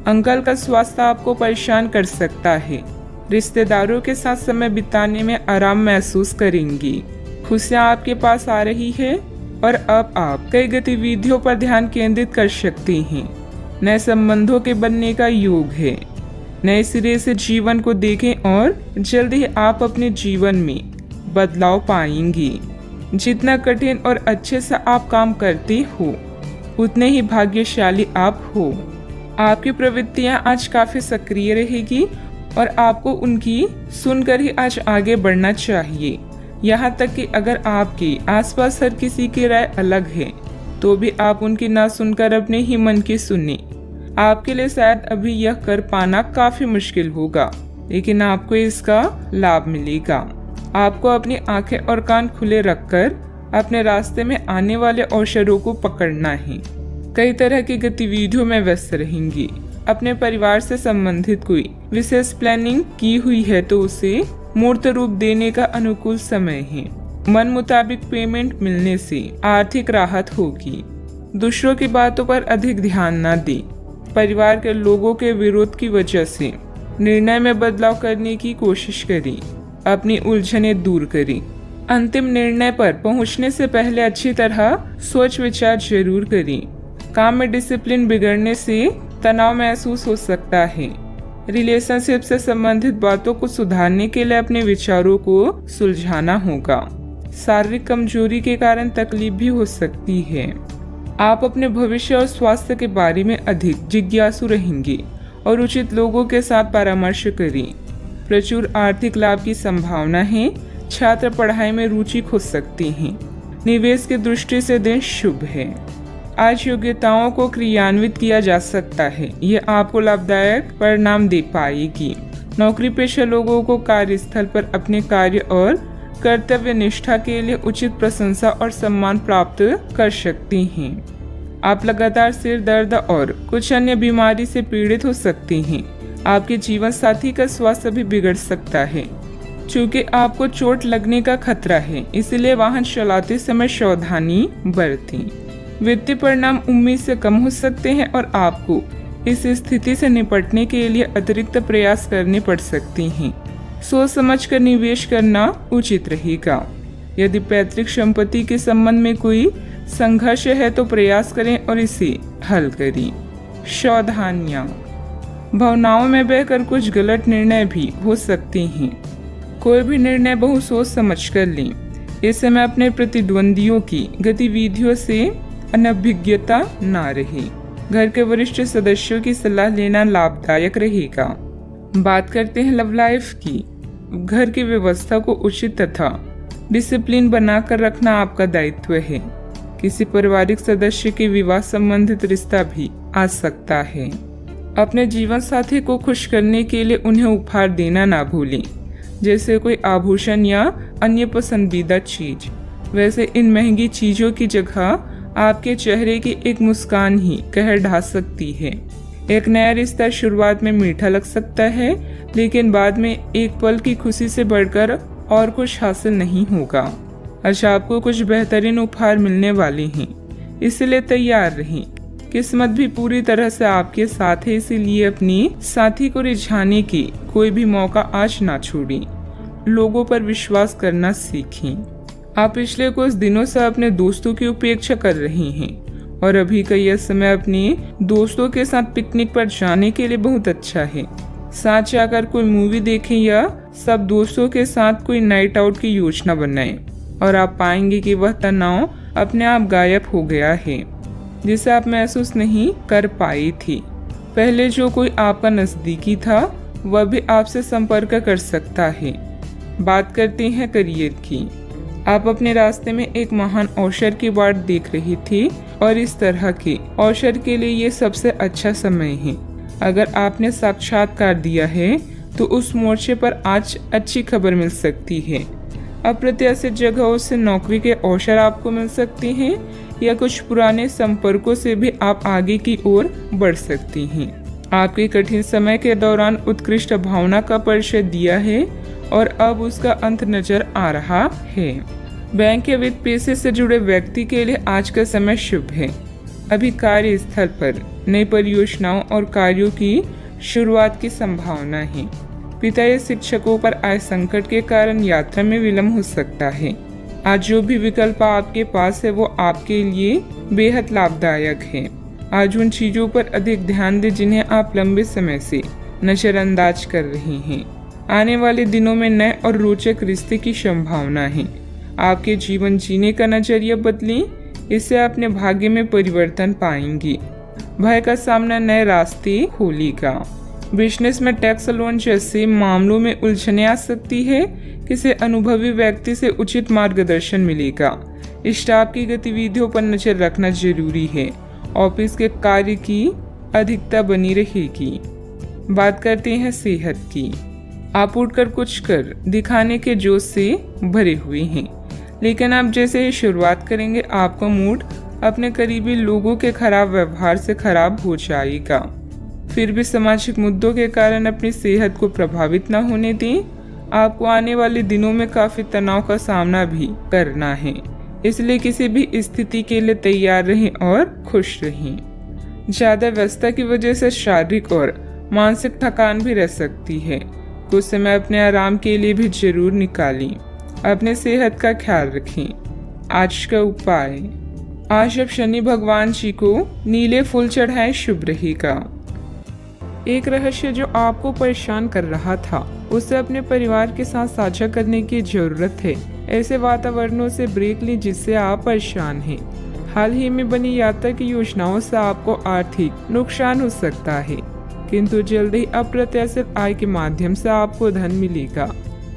अंकल का स्वास्थ्य आपको परेशान कर सकता है। रिश्तेदारों के साथ समय बिताने में आराम महसूस करेंगी। खुशियाँ आपके पास आ रही है और अब आप कई गतिविधियों पर ध्यान केंद्रित कर सकती हैं। नए संबंधों के बनने का योग है। नए सिरे से जीवन को देखें और जल्द ही आप अपने जीवन में बदलाव पाएंगी। जितना कठिन और अच्छे से आप काम करते हो, उतने ही भाग्यशाली आप हो। आपकी प्रवृत्तियां आज काफी सक्रिय रहेगी और आपको उनकी सुनकर ही आज आगे बढ़ना चाहिए। यहाँ तक कि अगर आपके आसपास हर किसी की राय अलग है, तो भी आप उनकी ना सुनकर अपने ही मन की सुने। आपके लिए शायद अभी यह कर पाना काफी मुश्किल होगा, लेकिन आपको इसका लाभ मिलेगा। आपको अपनी आंखें और कान खुले रखकर अपने रास्ते में आने वाले अवसरों को पकड़ना है। कई तरह की गतिविधियों में व्यस्त रहेंगी। अपने परिवार से संबंधित कोई विशेष प्लानिंग की हुई है तो उसे मूर्त रूप देने का अनुकूल समय है। मन मुताबिक पेमेंट मिलने से आर्थिक राहत होगी। दूसरों की बातों पर अधिक ध्यान न दें। परिवार के लोगों के विरोध की वजह से निर्णय में बदलाव करने की कोशिश करें। अपनी उलझनें दूर करें। अंतिम निर्णय पर पहुंचने से पहले अच्छी तरह सोच विचार जरूर करें। काम में डिसिप्लिन बिगड़ने से तनाव महसूस हो सकता है। रिलेशनशिप से संबंधित बातों को सुधारने के लिए अपने विचारों को सुलझाना होगा। शारीरिक कमजोरी के कारण तकलीफ भी हो सकती है। आप अपने भविष्य और स्वास्थ्य के बारे में अधिक जिज्ञासु रहेंगे और उचित लोगों के साथ परामर्श करें। प्रचुर आर्थिक लाभ की संभावना है। छात्र पढ़ाई में रुचि खो सकते हैं। निवेश की दृष्टि से दिन शुभ है। आज योग्यताओं को क्रियान्वित किया जा सकता है। यह आपको लाभदायक परिणाम दे पाएगी। नौकरी पेशा लोगों को कार्यस्थल पर अपने कार्य और कर्तव्य निष्ठा के लिए उचित प्रशंसा और सम्मान प्राप्त कर सकती हैं। आप लगातार सिर दर्द और कुछ अन्य बीमारी से पीड़ित हो सकती हैं। आपके जीवन साथी का स्वास्थ्य भी बिगड़ सकता है। चूँकि आपको चोट लगने का खतरा है, इसलिए वाहन चलाते समय सावधानी बरतें। वित्तीय परिणाम उम्मीद से कम हो सकते हैं और आपको इस स्थिति से निपटने के लिए अतिरिक्त प्रयास करने पड़ सकते हैं। सोच समझकर निवेश करना उचित रहेगा। यदि पैतृक संपत्ति के संबंध में कोई संघर्ष है तो प्रयास करें और इसे हल करें। सावधानियां, भावनाओं में बहकर कुछ गलत निर्णय भी हो सकते हैं। कोई भी निर्णय बहुत सोच समझ कर लें। इस समय अपने प्रतिद्वंदियों की गतिविधियों से अनभिज्ञता ना रहे। घर के वरिष्ठ सदस्यों की सलाह लेना लाभदायक रहेगा। बात करते हैं लव लाइफ की। घर की व्यवस्था को उचित तथा डिसिप्लिन बनाकर रखना आपका दायित्व है। किसी पारिवारिक सदस्य के विवाह संबंधित रिश्ता भी आ सकता है। अपने जीवन साथी को खुश करने के लिए उन्हें उपहार देना ना भूलें, जैसे कोई आभूषण या अन्य पसंदीदा चीज। वैसे इन महंगी चीजों की जगह आपके चेहरे की एक मुस्कान ही कहर ढा सकती है। एक नया रिश्ता शुरुआत में मीठा लग सकता है, लेकिन बाद में एक पल की खुशी से बढ़कर और कुछ हासिल नहीं होगा। आज आपको कुछ बेहतरीन उपहार मिलने वाले हैं, इसलिए तैयार रहें। किस्मत भी पूरी तरह से आपके साथ है, इसीलिए अपने साथी को रिझाने की कोई भी मौका आज ना छोड़ें। लोगों पर विश्वास करना सीखें। आप पिछले कुछ दिनों से अपने दोस्तों की उपेक्षा कर रहे हैं और अभी का यह समय अपने दोस्तों के साथ पिकनिक पर जाने के लिए बहुत अच्छा है। साथ जाकर कोई मूवी देखें या सब दोस्तों के साथ कोई नाइट आउट की योजना बनाएं और आप पाएंगे कि वह तनाव अपने आप गायब हो गया है, जिसे आप महसूस नहीं कर पाई थी। पहले जो कोई आपका नजदीकी था वह भी आपसे संपर्क कर सकता है। बात करते हैं करियर की। आप अपने रास्ते में एक महान अवसर की बाट देख रही थी और इस तरह के अवसर के लिए ये सबसे अच्छा समय है। अगर आपने साक्षात्कार दिया है तो उस मोर्चे पर आज अच्छी खबर मिल सकती है। अप्रत्याशित जगहों से नौकरी के अवसर आपको मिल सकते हैं या कुछ पुराने संपर्कों से भी आप आगे की ओर बढ़ सकती हैं। आपके कठिन समय के दौरान उत्कृष्ट भावना का परिचय दिया है और अब उसका अंत नजर आ रहा है। बैंक या वित्त पेशे से जुड़े व्यक्ति के लिए आज का समय शुभ है। अभी कार्यस्थल पर नई परियोजनाओं और कार्यों की शुरुआत की संभावना है। पिता या शिक्षकों पर आए संकट के कारण यात्रा में विलंब हो सकता है। आज जो भी विकल्प आपके पास है वो आपके लिए बेहद लाभदायक है। आज उन चीजों पर अधिक ध्यान दें जिन्हें आप लंबे समय से नजरअंदाज कर रहे हैं। आने वाले दिनों में नए और रोचक रिश्ते की संभावना है। आपके जीवन जीने का नजरिया बदलें, इससे अपने भाग्य में परिवर्तन पाएंगे। भय का सामना नए रास्ते खोलेगा। बिजनेस में टैक्स लोन जैसे मामलों में उलझने आ सकती है। किसी अनुभवी व्यक्ति से उचित मार्गदर्शन मिलेगा। स्टाफ की गतिविधियों पर नजर रखना जरूरी है। ऑफिस के कार्य की अधिकता बनी रहेगी। बात करते हैं सेहत की। आप उठकर कुछ कर दिखाने के जोश से भरे हुए हैं, लेकिन आप जैसे ही शुरुआत करेंगे आपका मूड अपने करीबी लोगों के खराब व्यवहार से खराब हो जाएगा। फिर भी सामाजिक मुद्दों के कारण अपनी सेहत को प्रभावित न होने दें। आपको आने वाले दिनों में काफी तनाव का सामना भी करना है, इसलिए किसी भी स्थिति के लिए तैयार रहें और खुश रहें। ज्यादा व्यस्तता की वजह से शारीरिक और मानसिक थकान भी रह सकती है। कुछ समय अपने आराम के लिए भी जरूर निकालें। अपने सेहत का ख्याल रखें। आज का उपाय, आज अब शनि भगवान जी को नीले फूल चढ़ाएं, शुभ रहेगा। एक रहस्य जो आपको परेशान कर रहा था उसे अपने परिवार के साथ साझा करने की जरूरत है। ऐसे वातावरणों से ब्रेक लें जिससे आप परेशान हैं। हाल ही में बनी यात्रा की योजनाओं से आपको आर्थिक नुकसान हो सकता है, किंतु जल्द ही अप्रत्याशित आय के माध्यम से आपको धन मिलेगा।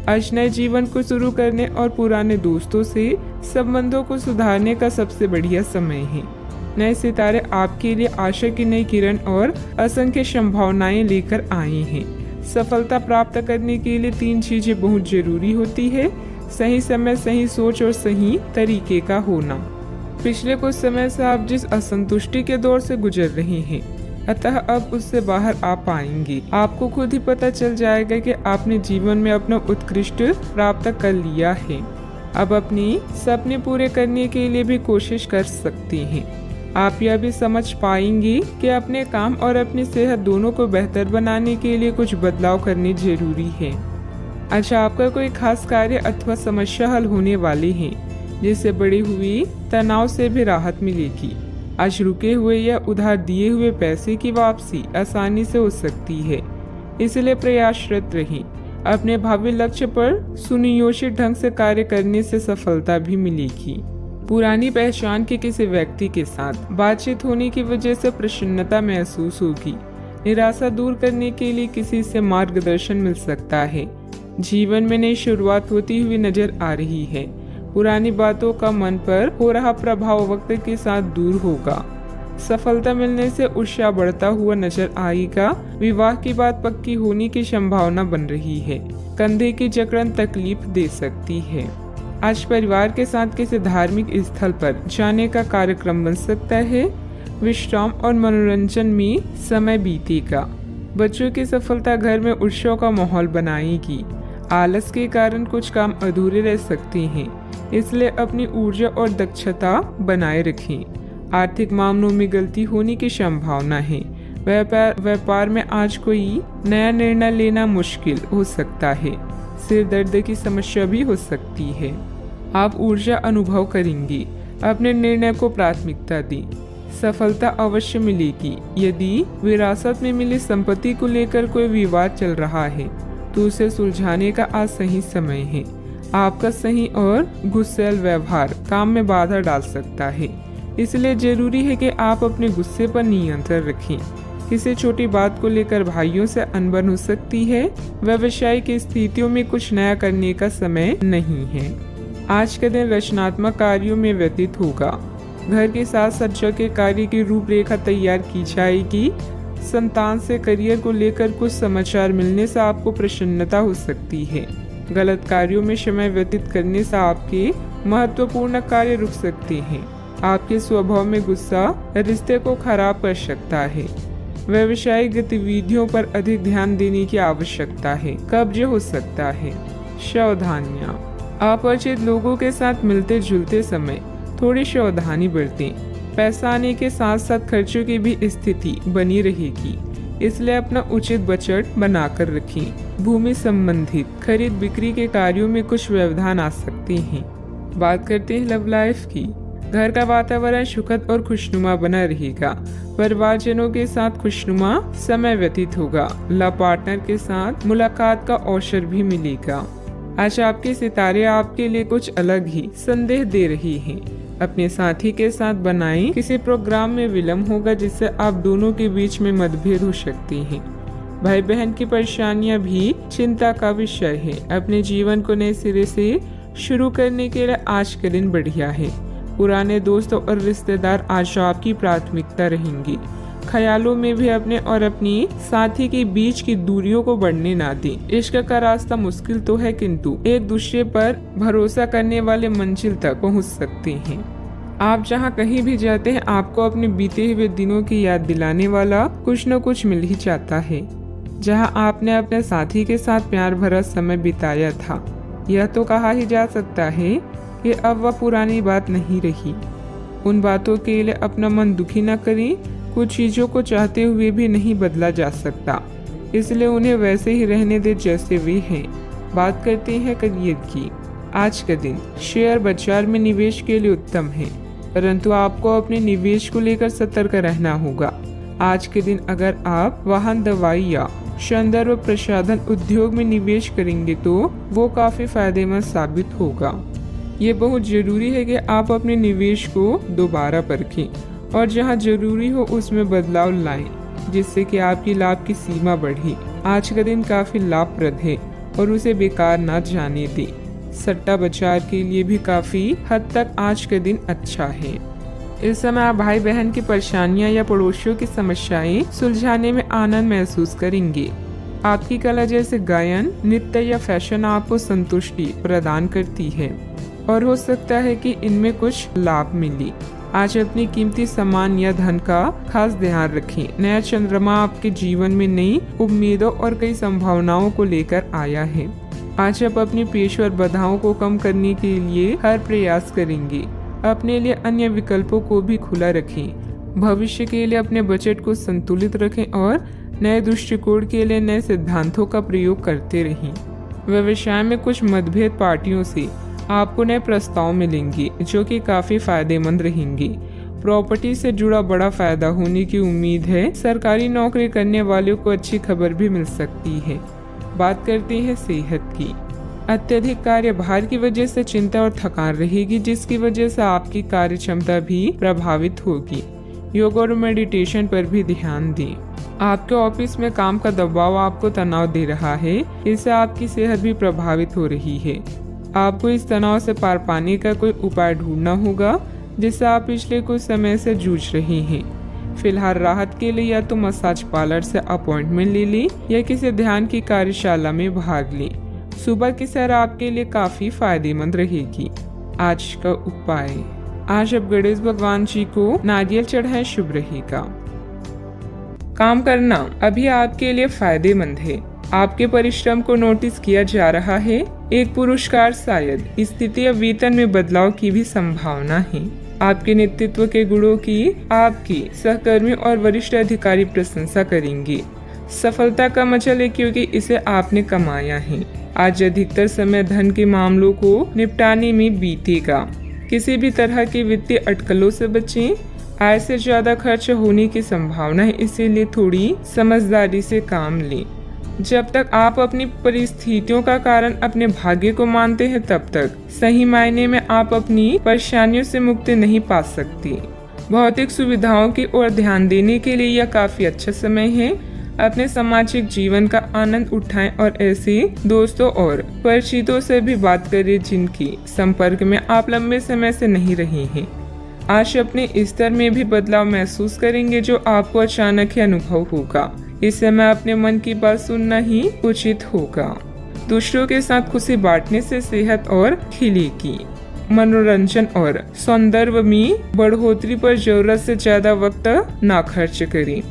आज नए जीवन को शुरू करने और पुराने दोस्तों से संबंधों को सुधारने का सबसे बढ़िया समय है। नए सितारे आपके लिए आशा की नई किरण और असंख्य संभावनाएं लेकर आए हैं। सफलता प्राप्त करने के लिए 3 चीजें बहुत जरूरी होती है: सही समय, सही सोच और सही तरीके का होना। पिछले कुछ समय से आप जिस असंतुष्टि के दौर से गुजर रहे हैं अतः अब उससे बाहर आ पाएंगे। आपको खुद ही पता चल जाएगा कि आपने जीवन में अपना उत्कृष्ट प्राप्त कर लिया है। अब अपनी सपने पूरे करने के लिए भी कोशिश कर सकते हैं। आप यह भी समझ पाएंगे कि अपने काम और अपनी सेहत दोनों को बेहतर बनाने के लिए कुछ बदलाव करने जरूरी है। अच्छा, आपका कोई खास कार्य अथवा समस्या हल होने वाली है, जिससे बढ़ी हुई तनाव से भी राहत मिलेगी। आज रुके हुए या उधार दिए हुए पैसे की वापसी आसानी से हो सकती है, इसलिए प्रयासरत रहें। अपने भावी लक्ष्य पर सुनियोजित ढंग से कार्य करने से सफलता भी मिलेगी। पुरानी पहचान के किसी व्यक्ति के साथ बातचीत होने की वजह से प्रसन्नता महसूस होगी। निराशा दूर करने के लिए किसी से मार्गदर्शन मिल सकता है। जीवन में नई शुरुआत होती हुई नजर आ रही है। पुरानी बातों का मन पर हो रहा प्रभाव वक्त के साथ दूर होगा। सफलता मिलने से उत्साह बढ़ता हुआ नजर आएगा। विवाह की बात पक्की होने की संभावना बन रही है। कंधे की जकड़न तकलीफ दे सकती है। आज परिवार के साथ किसी धार्मिक स्थल पर जाने का कार्यक्रम बन सकता है। विश्राम और मनोरंजन में समय बीतेगा। बच्चों की सफलता घर में उत्सव का माहौल बनाएगी। आलस के कारण कुछ काम अधूरे रह सकते हैं, इसलिए अपनी ऊर्जा और दक्षता बनाए रखें। आर्थिक मामलों में गलती होने की संभावना है। व्यापार में आज कोई नया निर्णय लेना मुश्किल हो सकता है। सिर दर्द की समस्या भी हो सकती है। आप ऊर्जा अनुभव करेंगे। अपने निर्णय को प्राथमिकता दें। सफलता अवश्य मिलेगी। यदि विरासत में मिली संपत्ति को लेकर कोई विवाद चल रहा है तो उसे सुलझाने का आज सही समय है। आपका सही और गुस्सैल व्यवहार काम में बाधा डाल सकता है, इसलिए जरूरी है कि आप अपने गुस्से पर नियंत्रण रखें। किसी छोटी बात को लेकर भाइयों से अनबन हो सकती है। व्यावसायिक स्थितियों में कुछ नया करने का समय नहीं है। आज का दिन रचनात्मक कार्यों में व्यतीत होगा। घर के साथ सज्जा के कार्य की रूपरेखा तैयार की जाएगी। संतान से करियर को लेकर कुछ समाचार मिलने से आपको प्रसन्नता हो सकती है। गलत कार्यों में समय व्यतीत करने से आपके महत्वपूर्ण कार्य रुक सकते हैं। आपके स्वभाव में गुस्सा रिश्ते को खराब कर सकता है। व्यवसायिक गतिविधियों पर अधिक ध्यान देने की आवश्यकता है। कब्ज हो सकता है। सावधानियां। अपरिचित लोगों के साथ मिलते जुलते समय थोड़ी सावधानी बरतें। पैसा आने के साथ साथ खर्चों की भी स्थिति बनी रहेगी, इसलिए अपना उचित बजट बनाकर रखें। भूमि संबंधित खरीद बिक्री के कार्यों में कुछ व्यवधान आ सकते हैं। बात करते हैं लव लाइफ की। घर का वातावरण सुखद और खुशनुमा बना रहेगा। परिवारजनों के साथ खुशनुमा समय व्यतीत होगा। लव पार्टनर के साथ मुलाकात का अवसर भी मिलेगा। आज आपके सितारे आपके लिए कुछ अलग ही संदेश दे रही हैं। अपने साथी के साथ बनाएं। किसी प्रोग्राम में विलम्ब होगा, जिससे आप दोनों के बीच में मतभेद हो सकते हैं। भाई बहन की परेशानियां भी चिंता का विषय है। अपने जीवन को नए सिरे से शुरू करने के लिए आज का दिन बढ़िया है। पुराने दोस्तों और रिश्तेदार आज आपकी प्राथमिकता रहेंगी। ख्यालों में भी अपने और अपनी साथी के बीच की दूरियों को बढ़ने ना दें। इश्क का रास्ता मुश्किल तो है, किंतु एक दूसरे पर भरोसा करने वाले मंजिल तक पहुंच सकते हैं। आप जहां कहीं भी जाते हैं, आपको अपने बीते हुए दिनों की याद दिलाने वाला कुछ न कुछ मिल ही जाता है। जहां आपने अपने साथी के साथ प्यार भरा समय बिताया था, यह तो कहा ही जा सकता है कि अब वह पुरानी बात नहीं रही। उन बातों के लिए अपना मन दुखी न करें। कुछ चीजों को चाहते हुए भी नहीं बदला जा सकता, इसलिए उन्हें वैसे ही रहने दे जैसे वे हैं। बात करते हैं करियर की। आज का दिन शेयर बाजार में निवेश के लिए उत्तम है, परंतु आपको अपने निवेश को लेकर सतर्क रहना होगा। आज के दिन अगर आप वाहन, दवाई या सौंदर्य व प्रसाधन उद्योग में निवेश करेंगे तो वो काफी फायदेमंद साबित होगा। ये बहुत जरूरी है कि आप अपने निवेश को दोबारा परखें और जहां जरूरी हो उसमें बदलाव लाएं, जिससे कि आपकी लाभ की सीमा बढ़े। आज का दिन काफी लाभप्रद है और उसे बेकार ना जाने दें। सट्टा बाजार के लिए भी काफी हद तक आज का दिन अच्छा है। इस समय आप भाई बहन की परेशानियां या पड़ोसियों की समस्याएं सुलझाने में आनंद महसूस करेंगे। आपकी कला जैसे गायन, नृत्य या फैशन आपको संतुष्टि प्रदान करती है और हो सकता है कि इनमें कुछ लाभ मिले। आज अपनी कीमती सामान या धन का खास ध्यान रखें। नया चंद्रमा आपके जीवन में नई उम्मीदों और कई संभावनाओं को लेकर आया है। आज आप अपनी पेशेवर बाधाओं को कम करने के लिए हर प्रयास करेंगे। अपने लिए अन्य विकल्पों को भी खुला रखें। भविष्य के लिए अपने बजट को संतुलित रखें और नए दृष्टिकोण के लिए नए सिद्धांतों का प्रयोग करते रहें। व्यवसाय में कुछ मतभेद पार्टियों से आपको नए प्रस्ताव मिलेंगे जो कि काफी फायदेमंद रहेंगे। प्रॉपर्टी से जुड़ा बड़ा फायदा होने की उम्मीद है। सरकारी नौकरी करने वालों को अच्छी खबर भी मिल सकती है। बात करते हैं सेहत की। अत्यधिक कार्यभार की वजह से चिंता और थकान रहेगी, जिसकी वजह से आपकी कार्य क्षमता भी प्रभावित होगी। योग और मेडिटेशन पर भी ध्यान दें। आपके ऑफिस में काम का दबाव आपको तनाव दे रहा है, इससे आपकी सेहत भी प्रभावित हो रही है। आपको इस तनाव से पार पाने का कोई उपाय ढूंढना होगा जिससे आप पिछले कुछ समय से जूझ रहे हैं। फिलहाल राहत के लिए या तो मसाज पार्लर से अपॉइंटमेंट ले लें या किसी ध्यान की कार्यशाला में भाग लें। सुबह की सैर आपके लिए काफी फायदेमंद रहेगी। आज का उपाय, आज आप गणेश भगवान जी को नारियल चढ़ाएं, शुभ रहेगा। काम करना अभी आपके लिए फायदेमंद है। आपके परिश्रम को नोटिस किया जा रहा है। एक पुरस्कार, शायद स्थिति या वेतन में बदलाव की भी संभावना है। आपके नेतृत्व के गुणों की आपकी सहकर्मी और वरिष्ठ अधिकारी प्रशंसा करेंगे। सफलता का मजा ले क्योंकि इसे आपने कमाया है। आज अधिकतर समय धन के मामलों को निपटाने में बीतेगा। किसी भी तरह की वित्तीय अटकलों से बचें। आय से ज्यादा खर्च होने की संभावना है, इसीलिए थोड़ी समझदारी से काम लें। जब तक आप अपनी परिस्थितियों का कारण अपने भाग्य को मानते हैं, तब तक सही मायने में आप अपनी परेशानियों से मुक्ति नहीं पा सकते। भौतिक सुविधाओं की ओर ध्यान देने के लिए यह काफी अच्छा समय है। अपने सामाजिक जीवन का आनंद उठाएं और ऐसे दोस्तों और परिचितों से भी बात करें जिनके संपर्क में आप लंबे समय से नहीं रहे हैं। आज अपने स्तर में भी बदलाव महसूस करेंगे जो आपको अचानक ही अनुभव होगा। इस समय अपने मन की बात सुनना ही उचित होगा। दूसरों के साथ खुशी बांटने से सेहत और खिलेगी। मनोरंजन और सौंदर्य में बढ़ोतरी पर जरूरत से ज्यादा वक्त ना खर्च करें।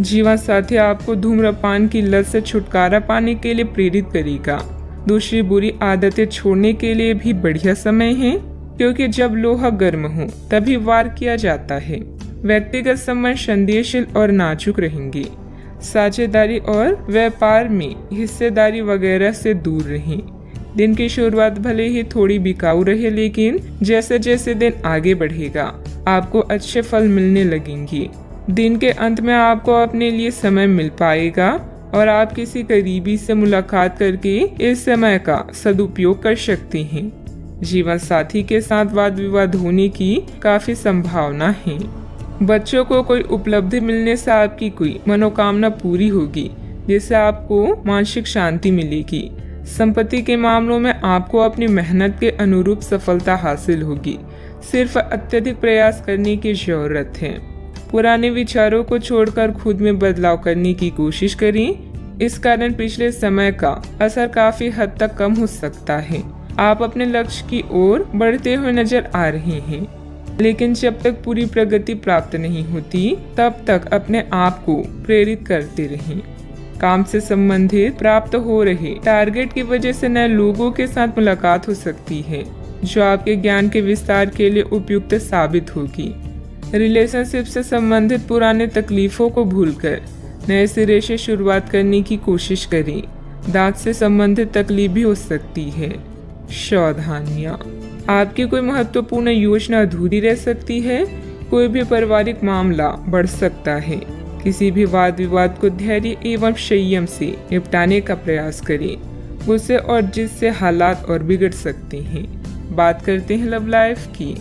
जीवन साथी आपको धूम्रपान की लत से छुटकारा पाने के लिए प्रेरित करेगा। दूसरी बुरी आदतें छोड़ने के लिए भी बढ़िया समय है, क्योंकि जब लोहा गर्म हो तभी वार किया जाता है। व्यक्तिगत संबंध संदेहशील और नाजुक रहेंगे। साझेदारी और व्यापार में हिस्सेदारी वगैरह से दूर रहें। दिन की शुरुआत भले ही थोड़ी बिकाऊ रहे, लेकिन जैसे जैसे दिन आगे बढ़ेगा आपको अच्छे फल मिलने लगेंगे। दिन के अंत में आपको अपने लिए समय मिल पाएगा और आप किसी करीबी से मुलाकात करके इस समय का सदुपयोग कर सकते हैं। जीवन साथी के साथ वाद विवाद होने की काफी संभावना है। बच्चों को कोई उपलब्धि मिलने से आपकी कोई मनोकामना पूरी होगी, जिससे आपको मानसिक शांति मिलेगी। संपत्ति के मामलों में आपको अपनी मेहनत के अनुरूप सफलता हासिल होगी। सिर्फ अत्यधिक प्रयास करने की जरूरत है। पुराने विचारों को छोड़कर खुद में बदलाव करने की कोशिश करें। इस कारण पिछले समय का असर काफी हद तक कम हो सकता है। आप अपने लक्ष्य की ओर बढ़ते हुए नजर आ रहे हैं, लेकिन जब तक पूरी प्रगति प्राप्त नहीं होती तब तक अपने आप को प्रेरित करते रहें। काम से संबंधित प्राप्त हो रहे टारगेट की वजह से नए लोगों के साथ मुलाकात हो सकती है, जो आपके ज्ञान के विस्तार के लिए उपयुक्त साबित होगी। रिलेशनशिप से संबंधित पुराने तकलीफों को भूलकर नए सिरे से शुरुआत करने की कोशिश करें। दांत से संबंधित तकलीफ भी हो सकती है। सावधानियां, आपकी कोई महत्वपूर्ण योजना अधूरी रह सकती है। कोई भी पारिवारिक मामला बढ़ सकता है। किसी भी वाद विवाद को धैर्य एवं संयम से निपटाने का प्रयास करें। गुस्से और जिद से हालात और बिगड़ सकते हैं। बात करते हैं लव लाइफ की।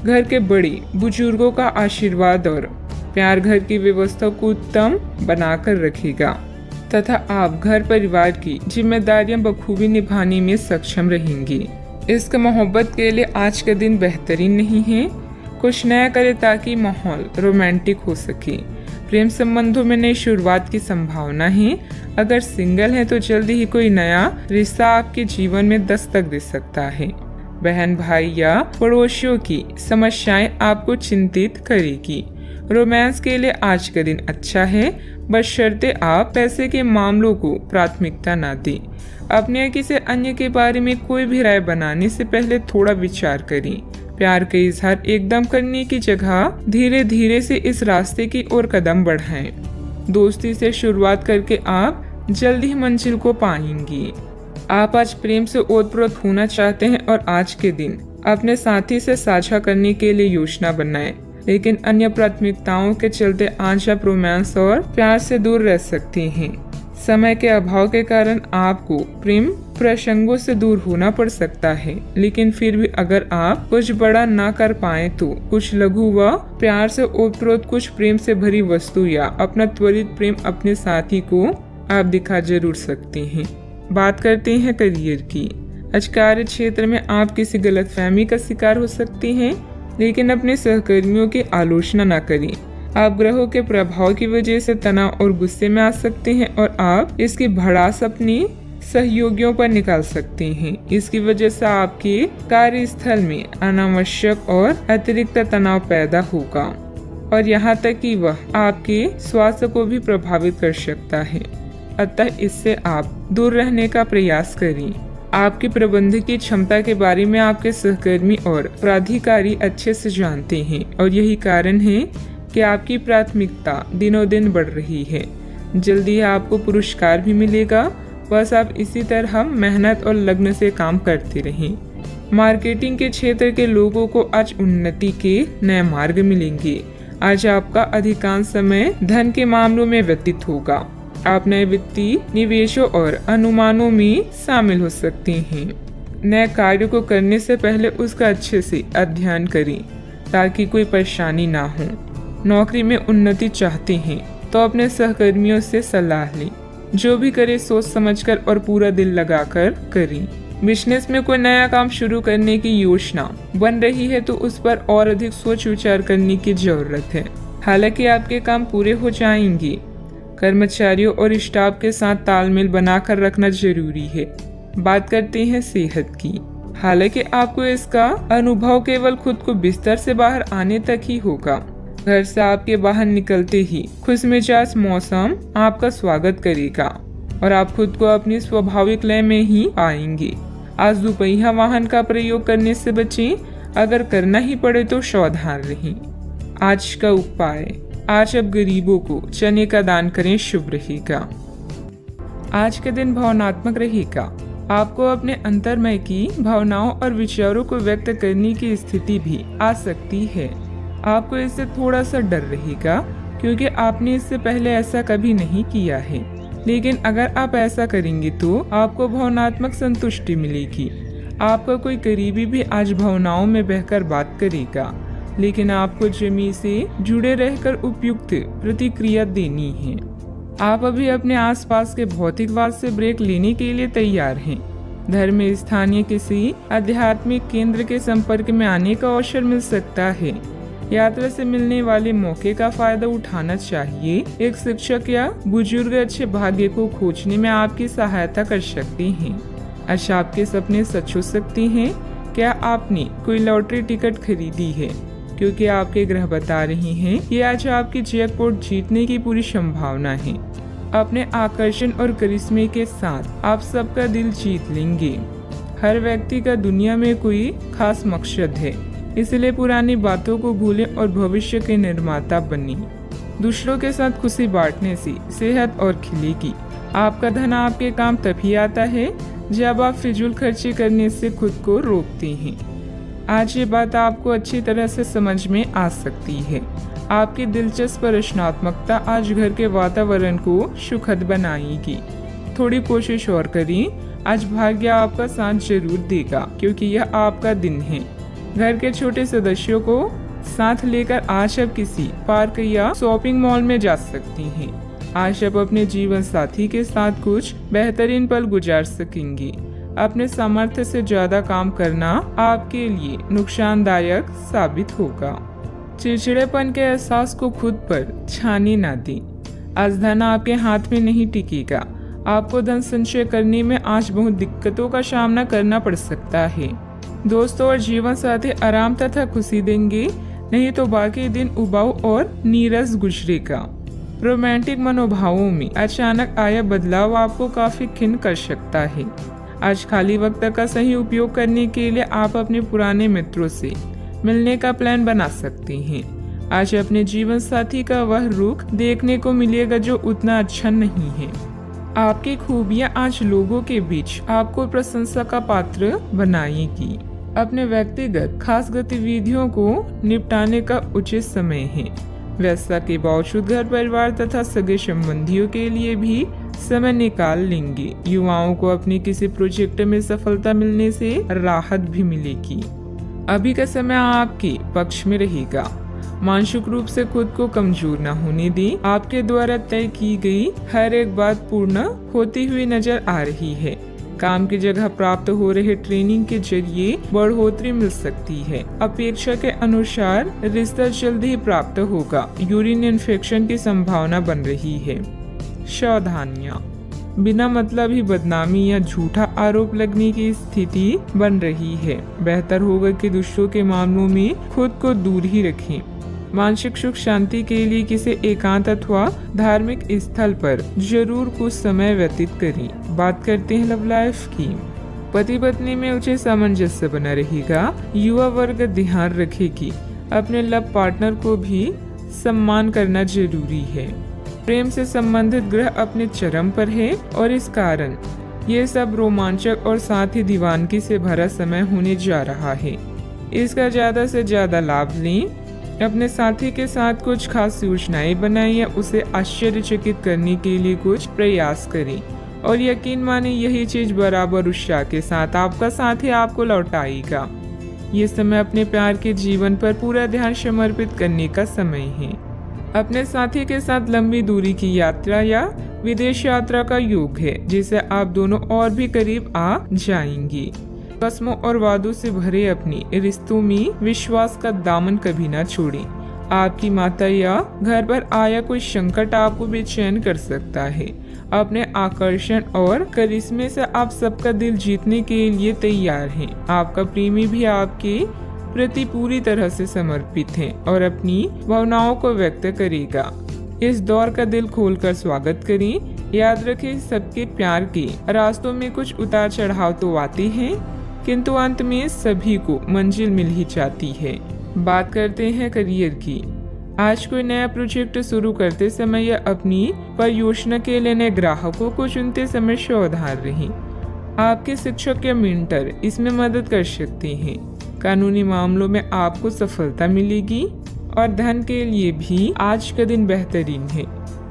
घर के बड़े बुजुर्गों का आशीर्वाद और प्यार घर की व्यवस्था को उत्तम बनाकर रखेगा तथा आप घर परिवार की जिम्मेदारियां बखूबी निभाने में सक्षम रहेंगे। इश्क मोहब्बत के लिए आज का दिन बेहतरीन नहीं है। कुछ नया करें ताकि माहौल रोमांटिक हो सके। प्रेम संबंधों में नई शुरुआत की संभावना है। अगर सिंगल है तो जल्दी ही कोई नया रिश्ता आपके जीवन में दस्तक दे सकता है। बहन भाई या पड़ोसियों की समस्याएं आपको चिंतित करेगी। रोमांस के लिए आज का दिन अच्छा है, बशर्ते आप पैसे के मामलों को प्राथमिकता न दें। अपने या किसी अन्य के बारे में कोई भी राय बनाने से पहले थोड़ा विचार करें। प्यार का इजहार एकदम करने की जगह धीरे धीरे से इस रास्ते की ओर कदम बढ़ाएं। दोस्ती से शुरुआत करके आप जल्द ही मंजिल को पाएंगे। आप आज प्रेम से ओतप्रोत होना चाहते हैं और आज के दिन अपने साथी से साझा करने के लिए योजना बनाएं, लेकिन अन्य प्राथमिकताओं के चलते आज आप रोमांस और प्यार से दूर रह सकते हैं। समय के अभाव के कारण आपको प्रेम प्रसंगों से दूर होना पड़ सकता है, लेकिन फिर भी अगर आप कुछ बड़ा ना कर पाए तो कुछ लघु व प्यार से ओतप्रोत कुछ प्रेम से भरी वस्तु या अपना त्वरित प्रेम अपने साथी को आप दिखा जरूर सकते हैं। बात करते हैं करियर की। आज कार्य क्षेत्र में आप किसी गलतफहमी का शिकार हो सकते हैं, लेकिन अपने सहकर्मियों की आलोचना न करें। आप ग्रहों के प्रभाव की वजह से तनाव और गुस्से में आ सकते हैं और आप इसकी भड़ास अपने सहयोगियों पर निकाल सकते हैं। इसकी वजह से आपके कार्यस्थल में अनावश्यक और अतिरिक्त तनाव पैदा होगा और यहाँ तक कि वह आपके स्वास्थ्य को भी प्रभावित कर सकता है। अतः इससे आप दूर रहने का प्रयास करें। आपकी प्रबंधकीय क्षमता के बारे में आपके सहकर्मी और प्राधिकारी अच्छे से जानते हैं और यही कारण है कि आपकी प्राथमिकता दिनों दिन बढ़ रही है। जल्दी आपको पुरस्कार भी मिलेगा, बस आप इसी तरह मेहनत और लगन से काम करते रहें। मार्केटिंग के क्षेत्र के लोगों को आज उन्नति के नए मार्ग मिलेंगे। आज आपका अधिकांश समय धन के मामलों में व्यतीत होगा। आप नए वित्तीय निवेशों और अनुमानों में शामिल हो सकते हैं। नए कार्य को करने से पहले उसका अच्छे से अध्ययन करें ताकि कोई परेशानी ना हो। नौकरी में उन्नति चाहते हैं तो अपने सहकर्मियों से सलाह लें। जो भी करे सोच समझकर और पूरा दिल लगाकर करें। बिजनेस में कोई नया काम शुरू करने की योजना बन रही है तो उस पर और अधिक सोच विचार करने की जरूरत है। हालांकि आपके काम पूरे हो जाएंगे। कर्मचारियों और स्टाफ के साथ तालमेल बनाकर रखना जरूरी है। बात करते हैं सेहत की। हालांकि आपको इसका अनुभव केवल खुद को बिस्तर से बाहर आने तक ही होगा। घर से आपके बाहर निकलते ही खुशमिजाज मौसम आपका स्वागत करेगा और आप खुद को अपनी स्वाभाविक लय में ही पाएंगे। आज दुपहिया वाहन का प्रयोग करने से बचें। अगर करना ही पड़े तो सावधान रहें। आज का उपाय, आज अब गरीबों को चने का दान करें, शुभ रहेगा। आज का दिन भावनात्मक रहेगा। आपको अपने अंतर्मय की भावनाओं और विचारों को व्यक्त करने की स्थिति भी आ सकती है। आपको इससे थोड़ा सा डर रहेगा क्योंकि आपने इससे पहले ऐसा कभी नहीं किया है, लेकिन अगर आप ऐसा करेंगे तो आपको भावनात्मक संतुष्टि मिलेगी। आपका कोई करीबी भी आज भावनाओं में बहकर बात करेगा, लेकिन आपको जमी से जुड़े रहकर उपयुक्त प्रतिक्रिया देनी है। आप अभी अपने आसपास के भौतिकवाद से ब्रेक लेने के लिए तैयार हैं। धर्म में स्थानीय किसी आध्यात्मिक केंद्र के संपर्क में आने का अवसर मिल सकता है। यात्रा से मिलने वाले मौके का फायदा उठाना चाहिए। एक शिक्षक या बुजुर्ग अच्छे भाग्य को खोजने में आपकी सहायता कर सकते हैं। आज आपके सपने सच हो सकते हैं। क्या आपने कोई लॉटरी टिकट खरीदी है? क्योंकि आपके ग्रह बता रहे हैं कि आज आपकी जैकपॉट जीतने की पूरी संभावना है। अपने आकर्षण और करिश्मे के साथ आप सबका दिल जीत लेंगे। हर व्यक्ति का दुनिया में कोई खास मकसद है, इसलिए पुरानी बातों को भूलें और भविष्य के निर्माता बनें। दूसरों के साथ खुशी बांटने से सेहत और खिलेगी। आपका धन आपके काम तभी आता है जब आप फिजूल खर्ची करने से खुद को रोकते हैं। आज ये बात आपको अच्छी तरह से समझ में आ सकती है। आपकी दिलचस्प रचनात्मकता आज घर के वातावरण को सुखद बनाएगी। थोड़ी कोशिश और करें। आज भाग्य आपका साथ जरूर देगा क्योंकि यह आपका दिन है। घर के छोटे सदस्यों को साथ लेकर आज आप किसी पार्क या शॉपिंग मॉल में जा सकती हैं। आज आप अपने जीवन साथी के साथ कुछ बेहतरीन पल गुजार सकेंगे। अपने सामर्थ्य से ज्यादा काम करना आपके लिए नुकसानदायक साबित होगा। चिड़चिड़ेपन के एहसास को खुद पर छाने ना दें। आज धन आपके हाथ में नहीं टिकेगा। आपको धन संचय करने में आज बहुत दिक्कतों का सामना करना पड़ सकता है। दोस्तों और जीवन साथी आराम तथा खुशी देंगे, नहीं तो बाकी दिन उबाऊ और नीरस गुजरेगा। रोमांटिक मनोभावों में अचानक आया बदलाव आपको काफी खिन्न कर सकता है। आज खाली वक्त का सही उपयोग करने के लिए आप अपने पुराने मित्रों से मिलने का प्लान बना सकते हैं। आज अपने जीवन साथी का वह रुख देखने को मिलेगा जो उतना अच्छा नहीं है। आपकी खूबियां आज लोगों के बीच आपको प्रशंसा का पात्र बनाएगी। अपने व्यक्तिगत खास गतिविधियों को निपटाने का उचित समय है। व्यस्तता के बावजूद घर परिवार तथा सगे संबंधियों के लिए भी समय निकाल लेंगे। युवाओं को अपने किसी प्रोजेक्ट में सफलता मिलने से राहत भी मिलेगी। अभी का समय आपके पक्ष में रहेगा। मानसिक रूप से खुद को कमजोर न होने दें। आपके द्वारा तय की गई हर एक बात पूर्ण होती हुई नजर आ रही है। काम की जगह प्राप्त हो रहे ट्रेनिंग के जरिए बढ़ोतरी मिल सकती है। अपेक्षा के अनुसार रिश्ता जल्दी ही प्राप्त होगा। यूरिन इन्फेक्शन की संभावना बन रही है। सावधानियां, बिना मतलब ही बदनामी या झूठा आरोप लगने की स्थिति बन रही है। बेहतर होगा कि दूसरों के मामलों में खुद को दूर ही रखें। मानसिक सुख शांति के लिए किसी एकांत अथवा धार्मिक स्थल पर जरूर कुछ समय व्यतीत करें। बात करते हैं लव लाइफ की। पति पत्नी में उचित सामंजस्य बना रहेगा। युवा वर्ग ध्यान रखे कि अपने लव पार्टनर को भी सम्मान करना जरूरी है। प्रेम से संबंधित ग्रह अपने चरम पर है और इस कारण ये सब रोमांचक और साथ ही दीवानगी से भरा समय होने जा रहा है। इसका ज्यादा से ज्यादा लाभ लें। अपने साथी के साथ कुछ खास योजनाएं बनाएं या उसे आश्चर्यचकित करने के लिए कुछ प्रयास करें और यकीन माने यही चीज बराबर उत्साह के साथ आपका साथी आपको लौटाएगा। ये समय अपने प्यार के जीवन पर पूरा ध्यान समर्पित करने का समय है। अपने साथी के साथ लंबी दूरी की यात्रा या विदेश यात्रा का योग है, जिससे आप दोनों और भी करीब आ जाएंगे। कसमों और वादों से भरे अपने रिश्तों में विश्वास का दामन कभी ना छोड़ें। आपकी माता या घर पर आया कोई संकट आपको बेचैन कर सकता है। अपने आकर्षण और करिश्मे से आप सबका दिल जीतने के लिए तैयार हैं। आपका प्रेमी भी आपके प्रति पूरी तरह से समर्पित है और अपनी भावनाओं को व्यक्त करेगा। इस दौर का दिल खोलकर स्वागत करें। याद रखें, सबके प्यार के रास्तों में कुछ उतार चढ़ाव तो आते हैं, किंतु अंत में सभी को मंजिल मिल ही जाती है। बात करते हैं करियर की। आज कोई नया प्रोजेक्ट शुरू करते समय या अपनी परियोजना के लिए नए ग्राहकों को चुनते समय सावधान रहें। आपके शिक्षक या मेंटर इसमें मदद कर सकते हैं। कानूनी मामलों में आपको सफलता मिलेगी और धन के लिए भी आज का दिन बेहतरीन है।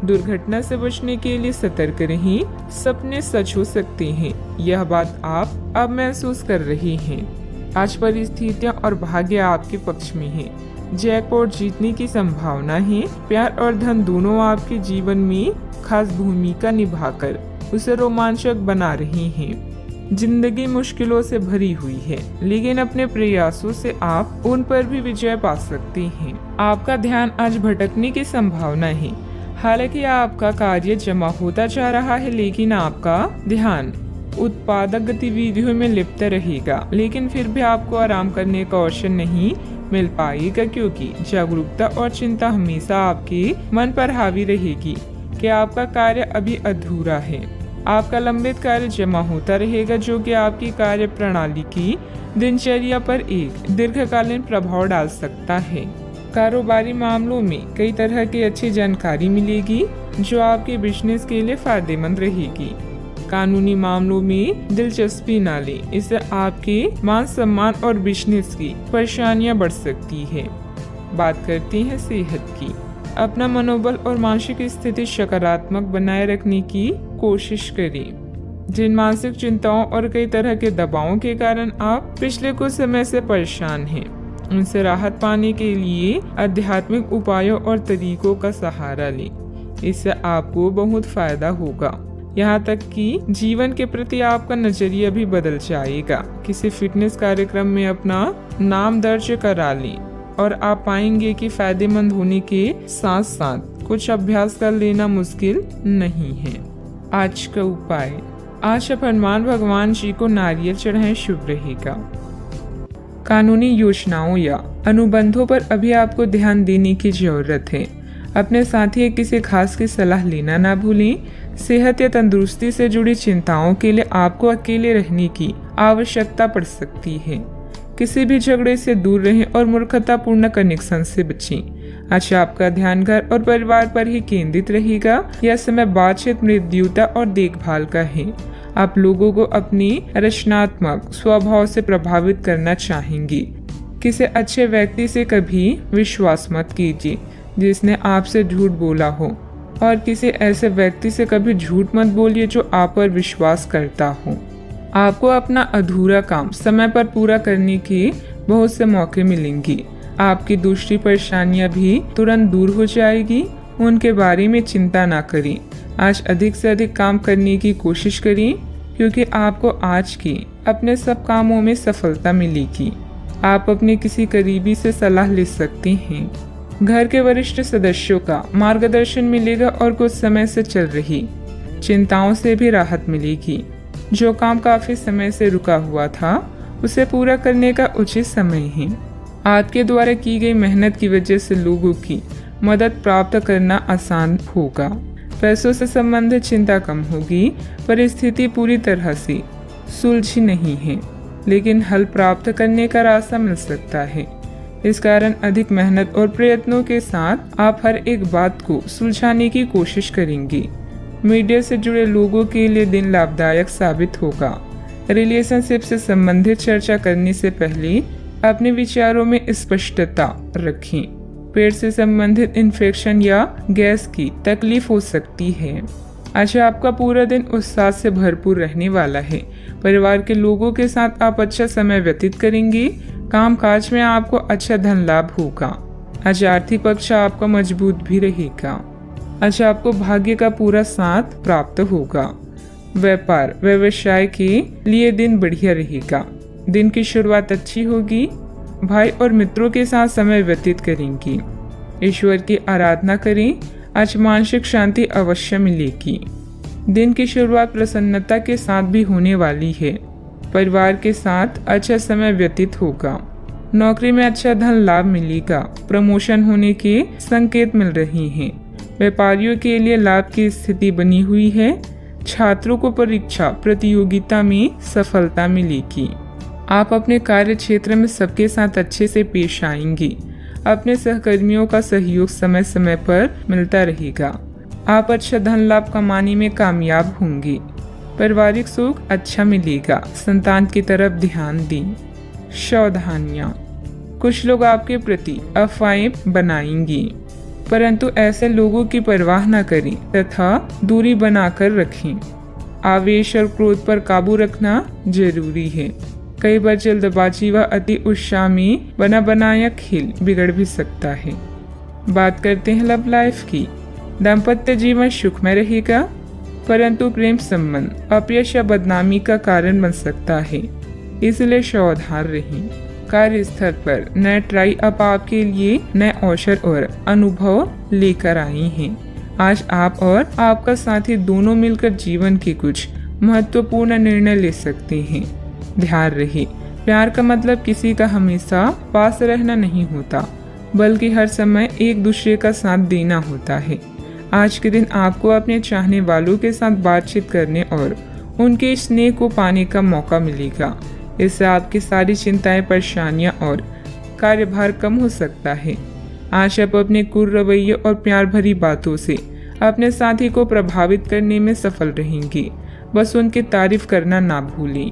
दुर्घटना से बचने के लिए सतर्क रहें। सपने सच हो सकते हैं, यह बात आप अब महसूस कर रहे हैं। आज परिस्थितियां और भाग्य आपके पक्ष में है। जैकपॉट जीतने की संभावना है। प्यार और धन दोनों आपके जीवन में खास भूमिका निभाकर उसे रोमांचक बना रहे हैं। जिंदगी मुश्किलों से भरी हुई है, लेकिन अपने प्रयासों से आप उन पर भी विजय पा सकते हैं। आपका ध्यान आज भटकने की संभावना है। हालांकि आपका कार्य जमा होता जा रहा है, लेकिन आपका ध्यान उत्पादक गतिविधियों में लिप्त रहेगा। लेकिन फिर भी आपको आराम करने का अवसर नहीं मिल पाएगा, क्योंकि जागरूकता और चिंता हमेशा आपके मन पर हावी रहेगी कि आपका कार्य अभी अधूरा है। आपका लंबित कार्य जमा होता रहेगा, जो कि आपकी कार्य प्रणाली की दिनचर्या पर एक दीर्घकालीन प्रभाव डाल सकता है। कारोबारी मामलों में कई तरह की अच्छी जानकारी मिलेगी, जो आपके बिजनेस के लिए फायदेमंद रहेगी। कानूनी मामलों में दिलचस्पी न लें, इससे आपके मान सम्मान और बिजनेस की परेशानियां बढ़ सकती है। बात करते हैं सेहत की। अपना मनोबल और मानसिक स्थिति सकारात्मक बनाए रखने की कोशिश करें। जिन मानसिक चिंताओं और कई तरह के दबावों के कारण आप पिछले कुछ समय से परेशान हैं, उनसे राहत पाने के लिए आध्यात्मिक उपायों और तरीकों का सहारा लें। इससे आपको बहुत फायदा होगा। यहाँ तक कि जीवन के प्रति आपका नजरिया भी बदल जाएगा। किसी फिटनेस कार्यक्रम में अपना नाम दर्ज करा लें और आप पाएंगे कि फायदेमंद होने के साथ साथ कुछ अभ्यास कर लेना मुश्किल नहीं है। आज का उपाय, आज आप हनुमान भगवान जी को नारियल चढ़ाएं, शुभ रहेगा। कानूनी योजनाओं या अनुबंधों पर अभी आपको ध्यान देने की जरूरत है। अपने साथी या किसी खास की सलाह लेना ना भूलें। सेहत या तंदुरुस्ती से जुड़ी चिंताओं के लिए आपको अकेले रहने की आवश्यकता पड़ सकती है। किसी भी झगड़े से दूर रहें और मूर्खतापूर्ण कनेक्शन से बचें। आज आपका ध्यान घर और परिवार पर ही केंद्रित रहेगा। यह समय बातचीत, मृदुता और देखभाल का है। आप लोगों को अपनी रचनात्मक स्वभाव से प्रभावित करना चाहेंगी। किसी अच्छे व्यक्ति से कभी विश्वास मत कीजिए जिसने आपसे झूठ बोला हो, और किसी ऐसे व्यक्ति से कभी झूठ मत बोलिए जो आप पर विश्वास करता हो। आपको अपना अधूरा काम समय पर पूरा करने के बहुत से मौके मिलेंगे। आपकी दूसरी परेशानियां भी तुरंत दूर हो जाएगी। उनके बारे में चिंता ना करें। आज अधिक से अधिक काम करने की कोशिश करें, क्योंकि आपको आज के अपने सब कामों में सफलता मिलेगी। आप अपने किसी करीबी से सलाह ले सकते हैं। घर के वरिष्ठ सदस्यों का मार्गदर्शन मिलेगा और कुछ समय से चल रही चिंताओं से भी राहत मिलेगी। जो काम काफी समय से रुका हुआ था, उसे पूरा करने का उचित समय है। आपके द्वारा की गई मेहनत की वजह से लोगों की मदद प्राप्त करना आसान होगा। पैसों से संबंधित चिंता कम होगी। परिस्थिति पूरी तरह से सुलझी नहीं है, लेकिन हल प्राप्त करने का रास्ता मिल सकता है। इस कारण अधिक मेहनत और प्रयत्नों के साथ आप हर एक बात को सुलझाने की कोशिश करेंगे। मीडिया से जुड़े लोगों के लिए दिन लाभदायक साबित होगा। रिलेशनशिप से संबंधित चर्चा करने से पहले अपने विचारों में स्पष्टता रखें। पेट से संबंधित इन्फेक्शन या गैस की तकलीफ हो सकती है। आज आपका पूरा दिन उत्साह से भरपूर रहने वाला है। परिवार के लोगों के साथ आप अच्छा समय व्यतीत करेंगे। काम काज में आपको अच्छा धन लाभ होगा। आज आर्थिक पक्ष आपका मजबूत भी रहेगा। आज आपको भाग्य का पूरा साथ प्राप्त होगा। व्यापार व्यवसाय के लिए दिन बढ़िया रहेगा। दिन की शुरुआत अच्छी होगी। भाई और मित्रों के साथ समय व्यतीत करेंगी। ईश्वर की आराधना करें। आज मानसिक शांति अवश्य मिलेगी। दिन की शुरुआत प्रसन्नता के साथ भी होने वाली है। परिवार के साथ अच्छा समय व्यतीत होगा। नौकरी में अच्छा धन लाभ मिलेगा। प्रमोशन होने के संकेत मिल रहे हैं। व्यापारियों के लिए लाभ की स्थिति बनी हुई है। छात्रों को परीक्षा प्रतियोगिता में सफलता मिलेगी। आप अपने कार्य क्षेत्र में सबके साथ अच्छे से पेश आएंगी। अपने सहकर्मियों का सहयोग समय समय पर मिलता रहेगा। आप अच्छा धन लाभ कमाने में कामयाब होंगे। पारिवारिक सुख अच्छा मिलेगा। संतान की तरफ ध्यान दें। सावधानियां, कुछ लोग आपके प्रति अफवाहें बनाएंगे, परंतु ऐसे लोगों की परवाह न करें तथा दूरी बनाकर रखें। आवेश और क्रोध पर काबू रखना जरूरी है। कई बार जल्दबाजी व अति उत्साह में बना बनाया खेल बिगड़ भी सकता है। बात करते हैं लव लाइफ की। दाम्पत्य जीवन सुखमय रहेगा, परंतु प्रेम संबंध अपयश या बदनामी का कारण बन सकता है, इसलिए सावधान रहें। कार्यस्थल पर नए ट्राई अप आपके लिए नए अवसर और अनुभव लेकर आई हैं। आज आप और आपका साथी दोनों मिलकर जीवन के कुछ महत्वपूर्ण निर्णय ले सकते हैं। ध्यान रहे, प्यार का मतलब किसी का हमेशा पास रहना नहीं होता, बल्कि हर समय एक दूसरे का साथ देना होता है। आज के दिन आपको अपने चाहने वालों के साथ बातचीत करने और उनके स्नेह को पाने का मौका मिलेगा। इससे आपकी सारी चिंताएं, परेशानियां और कार्यभार कम हो सकता है। आज आप अपने कुल रवैये और प्यार भरी बातों से अपने साथी को प्रभावित करने में सफल रहेंगे। बस उनकी तारीफ करना ना भूलें।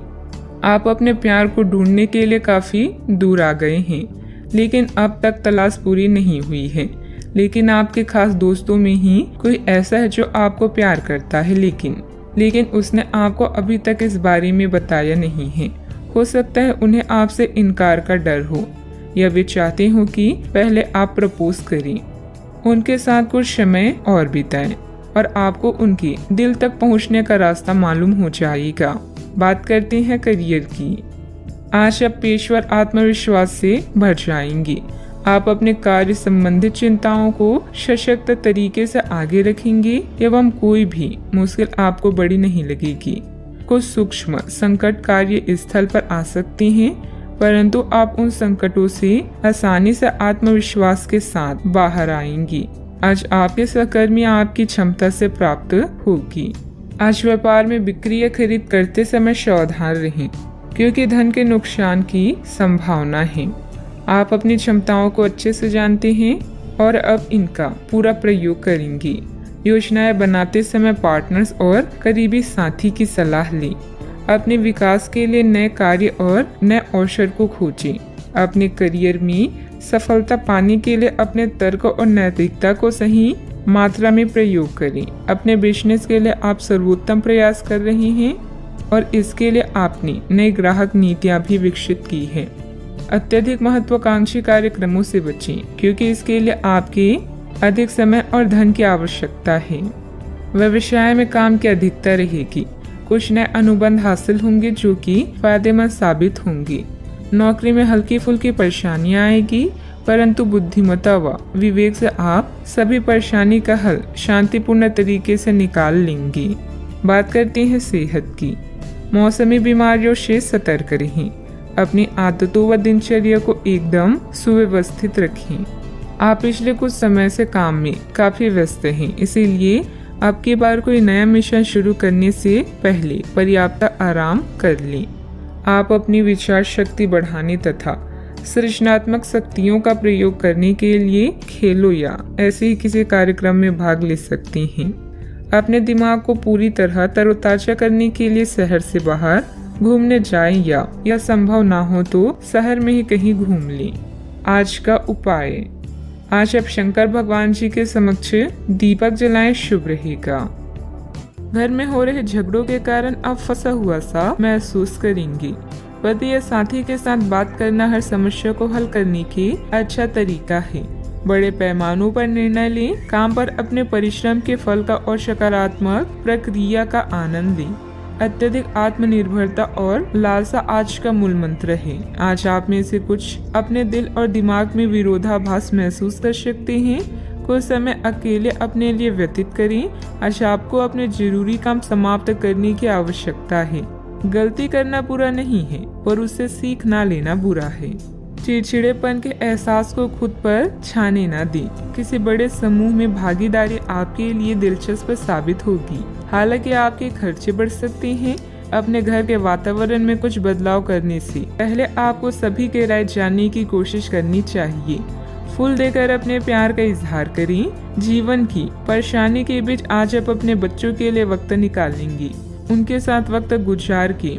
आप अपने प्यार को ढूंढने के लिए काफी दूर आ गए हैं, लेकिन अब तक तलाश पूरी नहीं हुई है। लेकिन आपके खास दोस्तों में ही कोई ऐसा है जो आपको प्यार करता है, लेकिन उसने आपको अभी तक इस बारे में बताया नहीं है। हो सकता है उन्हें आपसे इनकार का डर हो, या वे चाहते हो कि पहले आप प्रपोज करें। उनके साथ कुछ समय और बिताएं और आपको उनके दिल तक पहुंचने का रास्ता मालूम हो जाएगा। बात करते हैं करियर की। आज आप पेशेवर आत्मविश्वास से भर जाएंगे। आप अपने कार्य संबंधित चिंताओं को सशक्त तरीके से आगे रखेंगे एवं कोई भी मुश्किल आपको बड़ी नहीं लगेगी। कुछ सूक्ष्म संकट कार्य स्थल पर आ सकते हैं, परंतु आप उन संकटों से आसानी से आत्मविश्वास के साथ बाहर आएंगी। आज आपके सहकर्मी आपकी क्षमता से प्राप्त होगी। आज व्यापार में बिक्री या खरीद करते समय सावधान रहें, क्योंकि धन के नुकसान की संभावना है। आप अपनी क्षमताओं को अच्छे से जानते हैं और अब इनका पूरा प्रयोग करेंगी। योजनाएं बनाते समय पार्टनर्स और करीबी साथी की सलाह लें। अपने विकास के लिए नए कार्य और नए अवसर को खोजें। अपने करियर में सफलता पाने के लिए अपने तर्क और नैतिकता को सही मात्रा में प्रयोग करें। अपने बिजनेस के लिए आप सर्वोत्तम प्रयास कर रहे हैं और इसके लिए आपने नई ग्राहक नीतियां भी विकसित की है। अत्यधिक महत्वाकांक्षी कार्यक्रमों से बचें, क्योंकि इसके लिए आपके अधिक समय और धन की आवश्यकता है। व्यवसाय में काम की अधिकता रहेगी। कुछ नए अनुबंध हासिल होंगे जो कि फायदेमंद साबित होंगे। नौकरी में हल्की फुल्की परेशानियां आएगी, परंतु बुद्धिमत्ता व विवेक से आप सभी परेशानी का हल शांतिपूर्ण तरीके से निकाल लेंगे। बात करते हैं सेहत की। मौसमी बीमारियों से सतर्क रहें। अपनी आदतों व दिनचर्या को एकदम सुव्यवस्थित रखें। आप पिछले कुछ समय से काम में काफी व्यस्त हैं, इसीलिए अब की बार कोई नया मिशन शुरू करने से पहले पर्याप्त आराम कर लें। आप अपनी विचार शक्ति बढ़ाने तथा सृजनात्मक शक्तियों का प्रयोग करने के लिए खेलों या ऐसे ही किसी कार्यक्रम में भाग ले सकती हैं। अपने दिमाग को पूरी तरह तरोताजा करने के लिए शहर से बाहर घूमने जाएं या यह संभव ना हो तो शहर में ही कहीं घूम लें। आज का उपाय, आज आप शंकर भगवान जी के समक्ष दीपक जलाएं, शुभ रहेगा। घर में हो रहे झगड़ों के कारण आप फंसा हुआ सा महसूस करेंगी। पति या साथी के साथ बात करना हर समस्या को हल करने की अच्छा तरीका है। बड़े पैमानों पर निर्णय लें। काम पर अपने परिश्रम के फल का और सकारात्मक प्रक्रिया का आनंद लें। अत्यधिक आत्मनिर्भरता और लालसा आज का मूल मंत्र है। आज आप में से कुछ अपने दिल और दिमाग में विरोधाभास महसूस कर सकते हैं। कुछ समय अकेले अपने लिए व्यतीत करें। आज आपको अपने जरूरी काम समाप्त करने की आवश्यकता है। गलती करना बुरा नहीं है, पर उससे सीख ना लेना बुरा है। चिड़चिड़ेपन के एहसास को खुद पर छाने ना दें। किसी बड़े समूह में भागीदारी आपके लिए दिलचस्प साबित होगी। हालांकि आपके खर्चे बढ़ सकते हैं। अपने घर के वातावरण में कुछ बदलाव करने से पहले आपको सभी की राय जानने की कोशिश करनी चाहिए। फूल देकर अपने प्यार का इजहार करें। जीवन की परेशानी के बीच आज आप अपने बच्चों के लिए वक्त निकालेंगी। उनके साथ वक्त गुजार के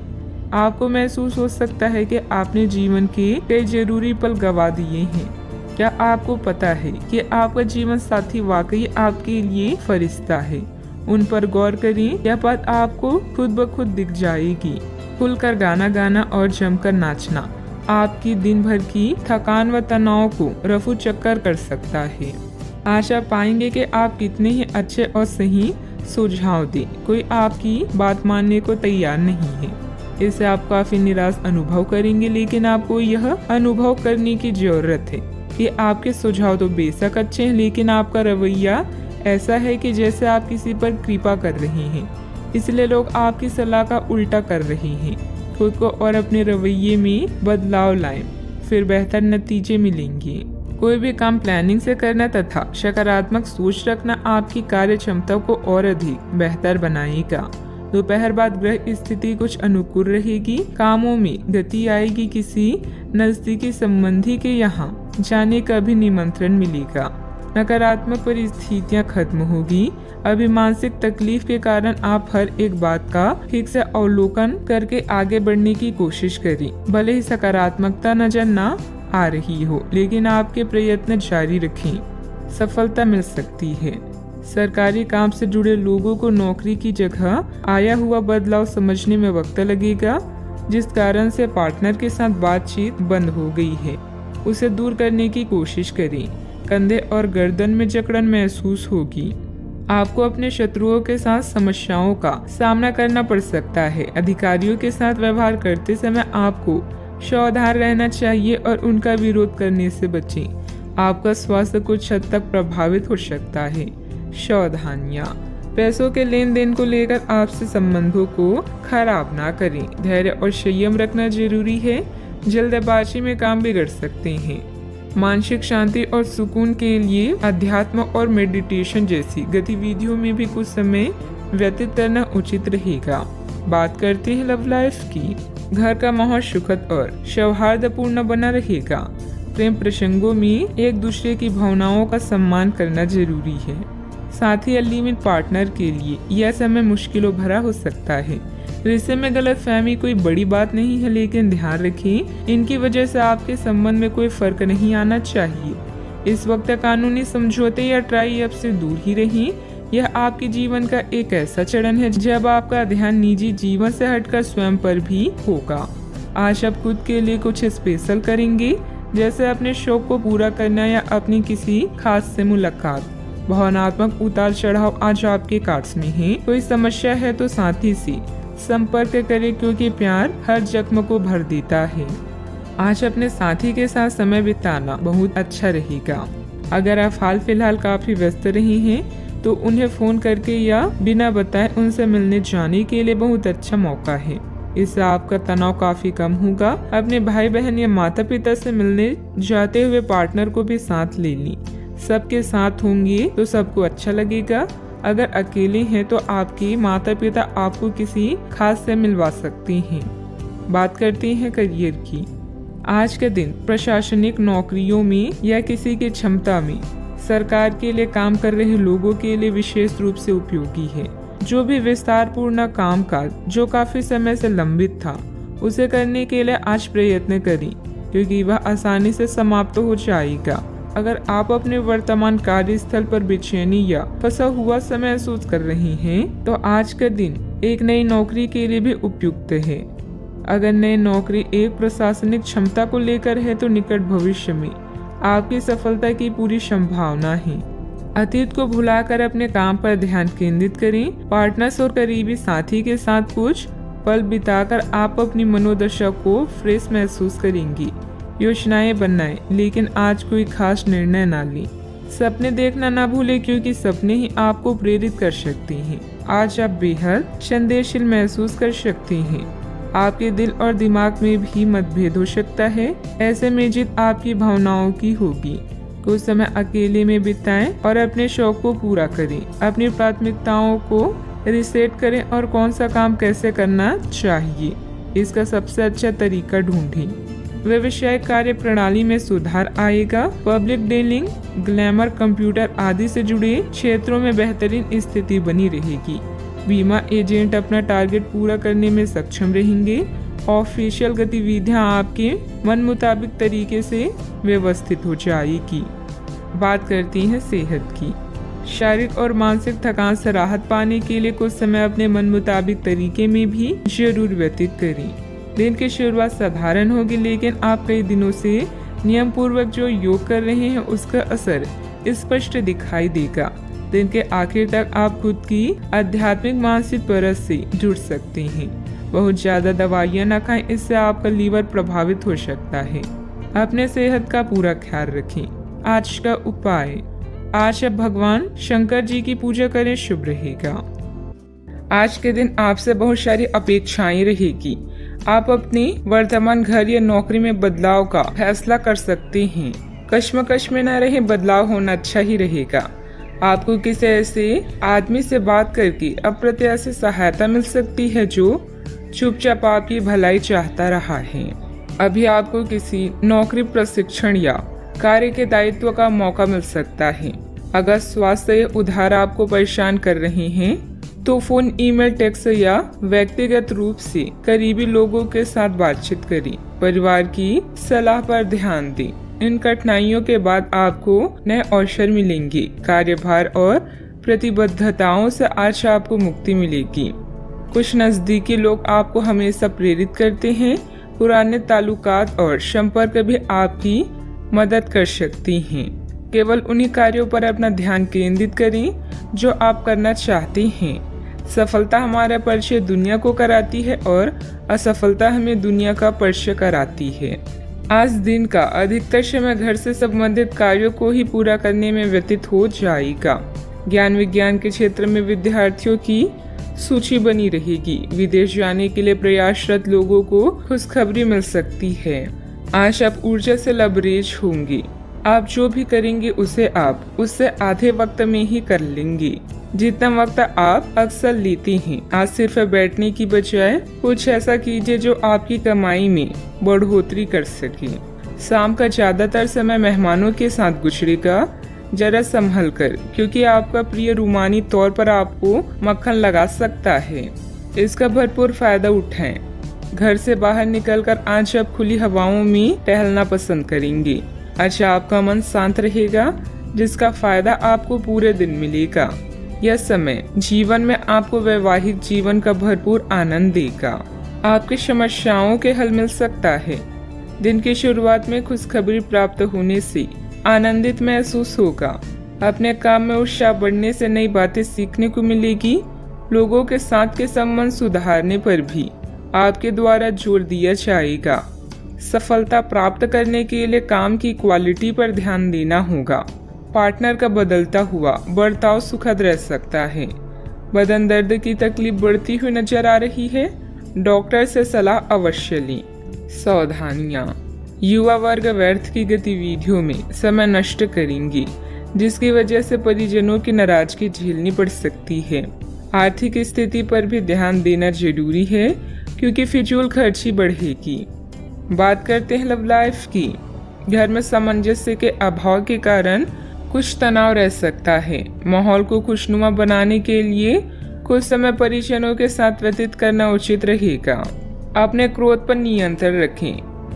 आपको महसूस हो सकता है कि आपने जीवन के कई जरूरी पल गवा दिए हैं। क्या आपको पता है कि आपका जीवन साथी वाकई आपके लिए फरिश्ता है? उन पर गौर करें। यह बात आपको खुद ब खुद दिख जाएगी। खुलकर गाना गाना और जमकर नाचना आपकी दिन भर की थकान व तनाव को रफू चक्कर कर सकता है। आज आप पाएंगे कि आप कितने ही अच्छे और सही सुझाव दें। कोई आपकी बात मानने को तैयार नहीं है। इससे आप काफी निराश अनुभव करेंगे, लेकिन आपको यह अनुभव करने की जरूरत है कि आपके सुझाव तो बेशक अच्छे हैं, लेकिन आपका रवैया ऐसा है कि जैसे आप किसी पर कृपा कर रहे हैं, इसलिए लोग आपकी सलाह का उल्टा कर रहे हैं। खुद को और अपने रवैये में बदलाव लाएं, फिर बेहतर नतीजे मिलेंगे। कोई भी काम प्लानिंग से करना तथा सकारात्मक सोच रखना आपकी कार्य क्षमता को और अधिक बेहतर बनाएगा। दोपहर बाद ग्रह स्थिति कुछ अनुकूल रहेगी। कामों में गति आएगी। किसी नजदीकी संबंधी के यहाँ जाने का भी निमंत्रण मिलेगा। नकारात्मक परिस्थितियाँ खत्म होगी। अभी मानसिक तकलीफ के कारण आप हर एक बात का ठीक से अवलोकन करके आगे बढ़ने की कोशिश करें। भले ही सकारात्मकता नजर न आ रही हो, लेकिन आपके प्रयत्न जारी रखें। सफलता मिल सकती है। सरकारी काम से जुड़े लोगों को नौकरी की जगह आया हुआ बदलाव समझने में वक्त लगेगा, जिस कारण से पार्टनर के साथ बातचीत बंद हो गई है। उसे दूर करने की कोशिश करें। कंधे और गर्दन में जकड़न महसूस होगी। आपको अपने शत्रुओं के साथ समस्याओं का सामना करना पड़ सकता है। अधिकारियों के साथ व्यवहार करते समय आपको सावधान रहना चाहिए और उनका विरोध करने से बचें। आपका स्वास्थ्य कुछ हद तक प्रभावित हो सकता है। सावधानियां। पैसों के लेन देन को लेकर आपसे संबंधों को खराब ना करें। धैर्य और संयम रखना जरूरी है। जल्दबाजी में काम बिगड़ सकते हैं। मानसिक शांति और सुकून के लिए अध्यात्म और मेडिटेशन जैसी गतिविधियों में भी कुछ समय व्यतीत करना उचित रहेगा। बात करते हैं लव लाइफ की। घर का माहौल सुखद और सौहार्दपूर्ण बना रहेगा। प्रेम प्रसंगों में एक दूसरे की भावनाओं का सम्मान करना जरूरी है। साथ ही अनलिमिटेड पार्टनर के लिए यह समय मुश्किलों भरा हो सकता है। रिश्ते में गलतफहमी कोई बड़ी बात नहीं है, लेकिन ध्यान रखें इनकी वजह से आपके संबंध में कोई फर्क नहीं आना चाहिए। इस वक्त कानूनी समझौते या ट्राई अप से दूर ही रहें। यह आपके जीवन का एक ऐसा चरण है जब आपका ध्यान निजी जीवन से हटकर स्वयं पर भी होगा। आज आप खुद के लिए कुछ स्पेशल करेंगे, जैसे अपने शौक को पूरा करना या अपनी किसी खास से मुलाकात। भावनात्मक उतार चढ़ाव आज आपके कार्ड्स में है। कोई समस्या है तो साथी से संपर्क करें, क्योंकि प्यार हर जख्म को भर देता है। आज अपने साथी के साथ समय बिताना बहुत अच्छा रहेगा। अगर आप हाल फिलहाल काफी व्यस्त रही हैं, तो उन्हें फोन करके या बिना बताए उनसे मिलने जाने के लिए बहुत अच्छा मौका है। इससे आपका तनाव काफी कम होगा। अपने भाई बहन या माता पिता से मिलने जाते हुए पार्टनर को भी साथ ले ली। सबके साथ होंगे तो सबको अच्छा लगेगा। अगर अकेले हैं तो आपके माता पिता आपको किसी खास से मिलवा सकते हैं। बात करते हैं करियर की। आज का दिन प्रशासनिक नौकरियों में या किसी की क्षमता में सरकार के लिए काम कर रहे लोगों के लिए विशेष रूप से उपयोगी है। जो भी विस्तार पूर्ण कामकाज जो काफी समय से लंबित था, उसे करने के लिए आज प्रयत्न करें, क्योंकि वह आसानी से समाप्त हो जाएगा। अगर आप अपने वर्तमान कार्यस्थल पर बेचैनी या फंसा हुआ समय महसूस कर रही हैं, तो आज का दिन एक नई नौकरी के लिए भी उपयुक्त है। अगर नई नौकरी एक प्रशासनिक क्षमता को लेकर है, तो निकट भविष्य में आपकी सफलता की पूरी संभावना है। अतीत को भुलाकर अपने काम पर ध्यान केंद्रित करें। पार्टनर्स और करीबी साथी के साथ कुछ पल बिताकर आप अपनी मनोदशा को फ्रेश महसूस करेंगी। योजनाएं बनाएं, लेकिन आज कोई खास निर्णय ना लें। सपने देखना ना भूलें, क्योंकि सपने ही आपको प्रेरित कर सकते हैं। आज आप बेहद संवेदनशील महसूस कर सकते हैं। आपके दिल और दिमाग में भी मतभेद हो सकता है। ऐसे में जीत आपकी भावनाओं की होगी। कुछ समय अकेले में बिताएं और अपने शौक को पूरा करें। अपनी प्राथमिकताओं को रिसेट करें और कौन सा काम कैसे करना चाहिए, इसका सबसे अच्छा तरीका ढूंढें। व्यवसायिक कार्य प्रणाली में सुधार आएगा। पब्लिक डीलिंग, ग्लैमर, कंप्यूटर आदि से जुड़े क्षेत्रों में बेहतरीन स्थिति बनी रहेगी। बीमा एजेंट अपना टारगेट पूरा करने में सक्षम रहेंगे। ऑफिशियल गतिविधियां आपके मन मुताबिक तरीके से व्यवस्थित हो जाएगी। बात करती हैं सेहत की। शारीरिक और मानसिक थकान से राहत पाने के लिए कुछ समय अपने मन मुताबिक तरीके में भी जरूर व्यतीत करें। दिन की शुरुआत साधारण होगी, लेकिन आप कई दिनों से नियम पूर्वक जो योग कर रहे हैं उसका असर स्पष्ट दिखाई देगा। दिन के आखिर तक आप खुद की आध्यात्मिक मानसिक परत से जुड़ सकते हैं। बहुत ज्यादा दवाइयाँ न खाएं, इससे आपका लीवर प्रभावित हो सकता है। अपने सेहत का पूरा ख्याल रखें। आज का उपाय, आज आप भगवान शंकर जी की पूजा करें, शुभ रहेगा। आज के दिन आपसे बहुत सारी अपेक्षाएं रहेगी। आप अपनी वर्तमान घर या नौकरी में बदलाव का फैसला कर सकते हैं। कश्मकश में न रहे, बदलाव होना अच्छा ही रहेगा। आपको किसी ऐसे आदमी से बात करके अप्रत्याशित सहायता मिल सकती है जो चुपचाप आपकी भलाई चाहता रहा है। अभी आपको किसी नौकरी, प्रशिक्षण या कार्य के दायित्व का मौका मिल सकता है। अगर स्वास्थ्य उधार आपको परेशान कर रहे हैं, तो फोन, ईमेल, टेक्स्ट या व्यक्तिगत रूप से करीबी लोगों के साथ बातचीत करें। परिवार की सलाह पर ध्यान दें। इन कठिनाइयों के बाद आपको नए अवसर मिलेंगे। कार्यभार और प्रतिबद्धताओं से आज आपको मुक्ति मिलेगी। कुछ नजदीकी लोग आपको हमेशा प्रेरित करते हैं। पुराने ताल्लुकात और संपर्क भी आपकी मदद कर सकती हैं। केवल उन्हीं कार्यों पर अपना ध्यान केंद्रित करें जो आप करना चाहते हैं। सफलता हमारा परिचय दुनिया को कराती है और असफलता हमें दुनिया का परिचय कराती है। आज दिन का अधिकतर समय घर से संबंधित कार्यों को ही पूरा करने में व्यतीत हो जाएगा। ज्ञान विज्ञान के क्षेत्र में विद्यार्थियों की सूची बनी रहेगी। विदेश जाने के लिए प्रयासरत लोगों को खुशखबरी मिल सकती है। आज आप ऊर्जा से लबरेज होंगे। आप जो भी करेंगे उसे आप उससे आधे वक्त में ही कर लेंगे जितना वक्त आप अक्सर लेते हैं। आज सिर्फ बैठने की बजाय कुछ ऐसा कीजिए जो आपकी कमाई में बढ़ोतरी कर सके। शाम का ज्यादातर समय मेहमानों के साथ गुजरेगा। जरा संभल कर, क्योंकि आपका प्रिय रूमानी तौर पर आपको मक्खन लगा सकता है। इसका भरपूर फायदा उठाएं। घर से बाहर निकलकर आज आप खुली हवाओं में टहलना पसंद करेंगे। आज आपका मन शांत रहेगा, जिसका फायदा आपको पूरे दिन मिलेगा। यह समय जीवन में आपको वैवाहिक जीवन का भरपूर आनंद देगा। आपकी समस्याओं के हल मिल सकता है। दिन की शुरुआत में खुशखबरी प्राप्त होने से आनंदित महसूस होगा। अपने काम में उत्साह बढ़ने से नई बातें सीखने को मिलेगी। लोगों के साथ के संबंध सुधारने पर भी आपके द्वारा जोर दिया जाएगा। सफलता प्राप्त करने के लिए काम की क्वालिटी पर ध्यान देना होगा। पार्टनर का बदलता हुआ बर्ताव सुखद रह सकता है। बदन दर्द की तकलीफ बढ़ती हुई नजर आ रही है। डॉक्टर से सलाह अवश्य लें। सावधानियां। युवा वर्ग व्यर्थ की गतिविधियों में समय नष्ट करेंगे, जिसकी वजह से परिजनों की नाराजगी झेलनी पड़ सकती है। आर्थिक स्थिति पर भी ध्यान देना जरूरी है, क्योंकि फिजूल खर्ची बढ़ेगी। बात करते हैं लव लाइफ की। घर में सामंजस्य के अभाव के कारण कुछ तनाव रह सकता है। माहौल को खुशनुमा बनाने के लिए कुछ समय परिजनों के साथ व्यतीत करना उचित रहेगा। अपने क्रोध पर नियंत्रण रखें।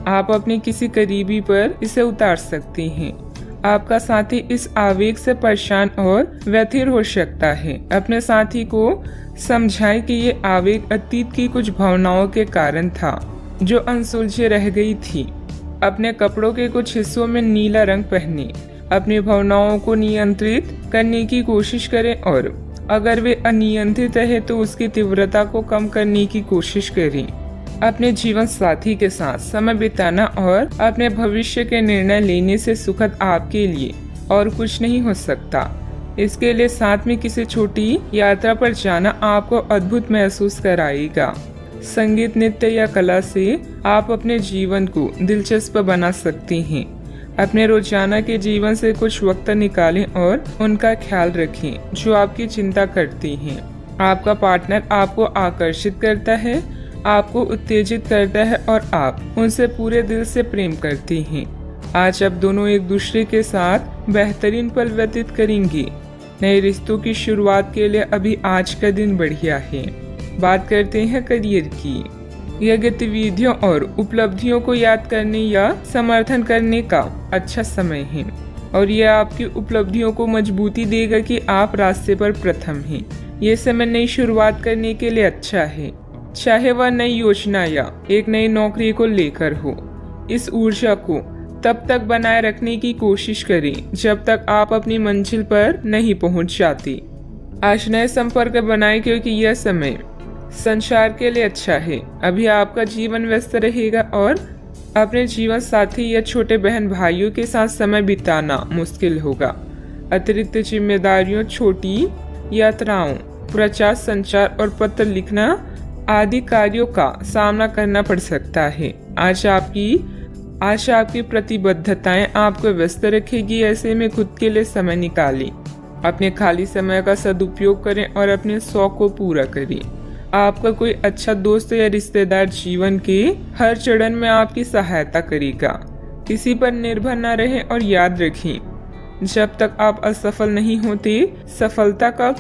आप अपने किसी करीबी पर इसे उतार सकते हैं। आपका साथी इस आवेग से परेशान और व्यथित हो सकता है। अपने साथी को समझाएं कि ये आवेग अतीत की कुछ भावनाओं के कारण था जो अनसुलझे रह गई थी। अपने कपड़ों के कुछ हिस्सों में नीला रंग पहने। अपनी भावनाओं को नियंत्रित करने की कोशिश करें और अगर वे अनियंत्रित है तो उसकी तीव्रता को कम करने की कोशिश करें। अपने जीवन साथी के साथ समय बिताना और अपने भविष्य के निर्णय लेने से सुखद आपके लिए और कुछ नहीं हो सकता। इसके लिए साथ में किसी छोटी यात्रा पर जाना आपको अद्भुत महसूस कराएगा। संगीत, नृत्य या कला से आप अपने जीवन को दिलचस्प बना सकते हैं। अपने रोजाना के जीवन से कुछ वक्त निकालें और उनका ख्याल रखें जो आपकी चिंता करती हैं। आपका पार्टनर आपको आकर्षित करता है, आपको उत्तेजित करता है और आप उनसे पूरे दिल से प्रेम करती हैं। आज आप दोनों एक दूसरे के साथ बेहतरीन पल व्यतीत करेंगे। नए रिश्तों की शुरुआत के लिए अभी आज का दिन बढ़िया है। बात करते हैं करियर की। यह गतिविधियों और उपलब्धियों को याद करने या समर्थन करने का अच्छा समय है और यह आपकी उपलब्धियों को मजबूती देगा कि आप रास्ते पर प्रथम हैं। यह समय नई शुरुआत करने के लिए अच्छा है, चाहे वह नई योजना या एक नई नौकरी को लेकर हो। इस ऊर्जा को तब तक बनाए रखने की कोशिश करें जब तक आप अपनी मंजिल पर नहीं पहुंच जाते। आज नए संपर्क बनाएं, क्योंकि यह समय संचार के लिए अच्छा है। अभी आपका जीवन व्यस्त रहेगा और अपने जीवन साथी या छोटे बहन भाइयों के साथ समय बिताना मुश्किल होगा। अतिरिक्त जिम्मेदारियों, छोटी यात्राओं, प्रचार, संचार और पत्र लिखना आदि कार्यों का सामना करना पड़ सकता है। आज आपकी प्रतिबद्धताएं आपको व्यस्त रखेगी। ऐसे में खुद के लिए समय निकालें। अपने खाली समय का सदुपयोग करें और अपने शौक को पूरा करें। आपका कोई अच्छा दोस्त या रिश्तेदार जीवन के हर चरण में आपकी सहायता करेगा। किसी पर निर्भर न रहें और याद रखें, जब तक आप असफल नहीं होते, सफलता का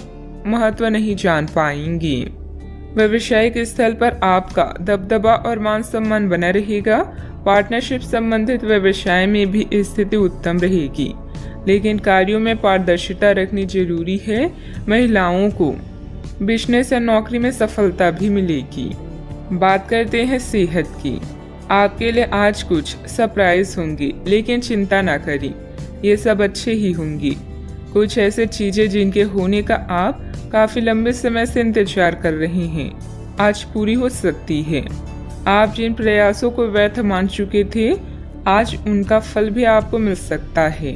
महत्व नहीं जान पाएंगे। व्यावसायिक स्थल पर आपका दबदबा और मान सम्मान बना रहेगा। पार्टनरशिप संबंधित व्यवसाय में भी स्थिति उत्तम रहेगी, लेकिन कार्यों में पारदर्शिता रखनी जरूरी है। महिलाओं को बिजनेस या नौकरी में सफलता भी मिलेगी। बात करते हैं सेहत की। आपके लिए आज कुछ सरप्राइज होंगे, लेकिन चिंता ना करें, ये सब अच्छे ही होंगे। कुछ ऐसे चीजें जिनके होने का आप काफी लंबे समय से इंतजार कर रहे हैं, आज पूरी हो सकती है। आप जिन प्रयासों को व्यर्थ मान चुके थे, आज उनका फल भी आपको मिल सकता है।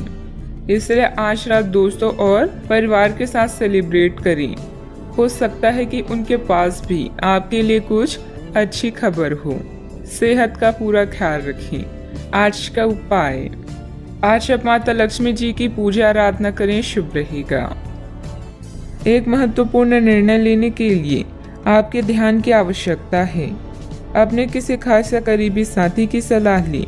इसलिए आज रात दोस्तों और परिवार के साथ सेलिब्रेट करें। हो सकता है कि उनके पास भी आपके लिए कुछ अच्छी खबर हो। सेहत का पूरा ख्याल रखें। आज का उपाय, आज आप माता लक्ष्मी जी की पूजा आराधना करें, शुभ रहेगा। एक महत्वपूर्ण निर्णय लेने के लिए आपके ध्यान की आवश्यकता है। अपने किसी खास या करीबी साथी की सलाह लें।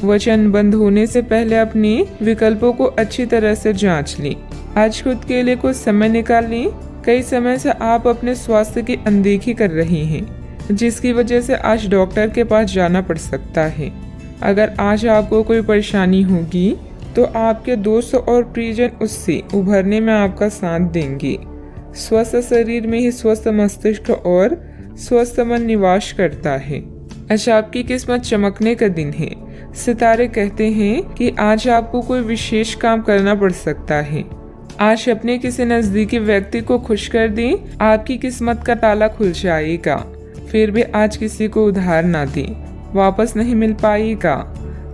वचनबद्ध होने से पहले अपने विकल्पों को अच्छी तरह से जांच लें। आज खुद के लिए कुछ समय निकाल लें। कई समय से आप अपने स्वास्थ्य की अनदेखी कर रहे हैं, जिसकी वजह से आज डॉक्टर के पास जाना पड़ सकता है। अगर आज आपको कोई परेशानी होगी तो आपके दोस्त और प्रियजन उससे उभरने में आपका साथ देंगे। स्वस्थ शरीर में ही स्वस्थ मस्तिष्क और स्वस्थ मन निवास करता है। आज आपकी किस्मत चमकने का दिन है। सितारे कहते हैं कि आज आपको कोई विशेष काम करना पड़ सकता है। आज अपने किसी नजदीकी व्यक्ति को खुश कर दें, आपकी किस्मत का ताला खुल जाएगा। फिर भी आज किसी को उधार ना दें, वापस नहीं मिल पाएगा।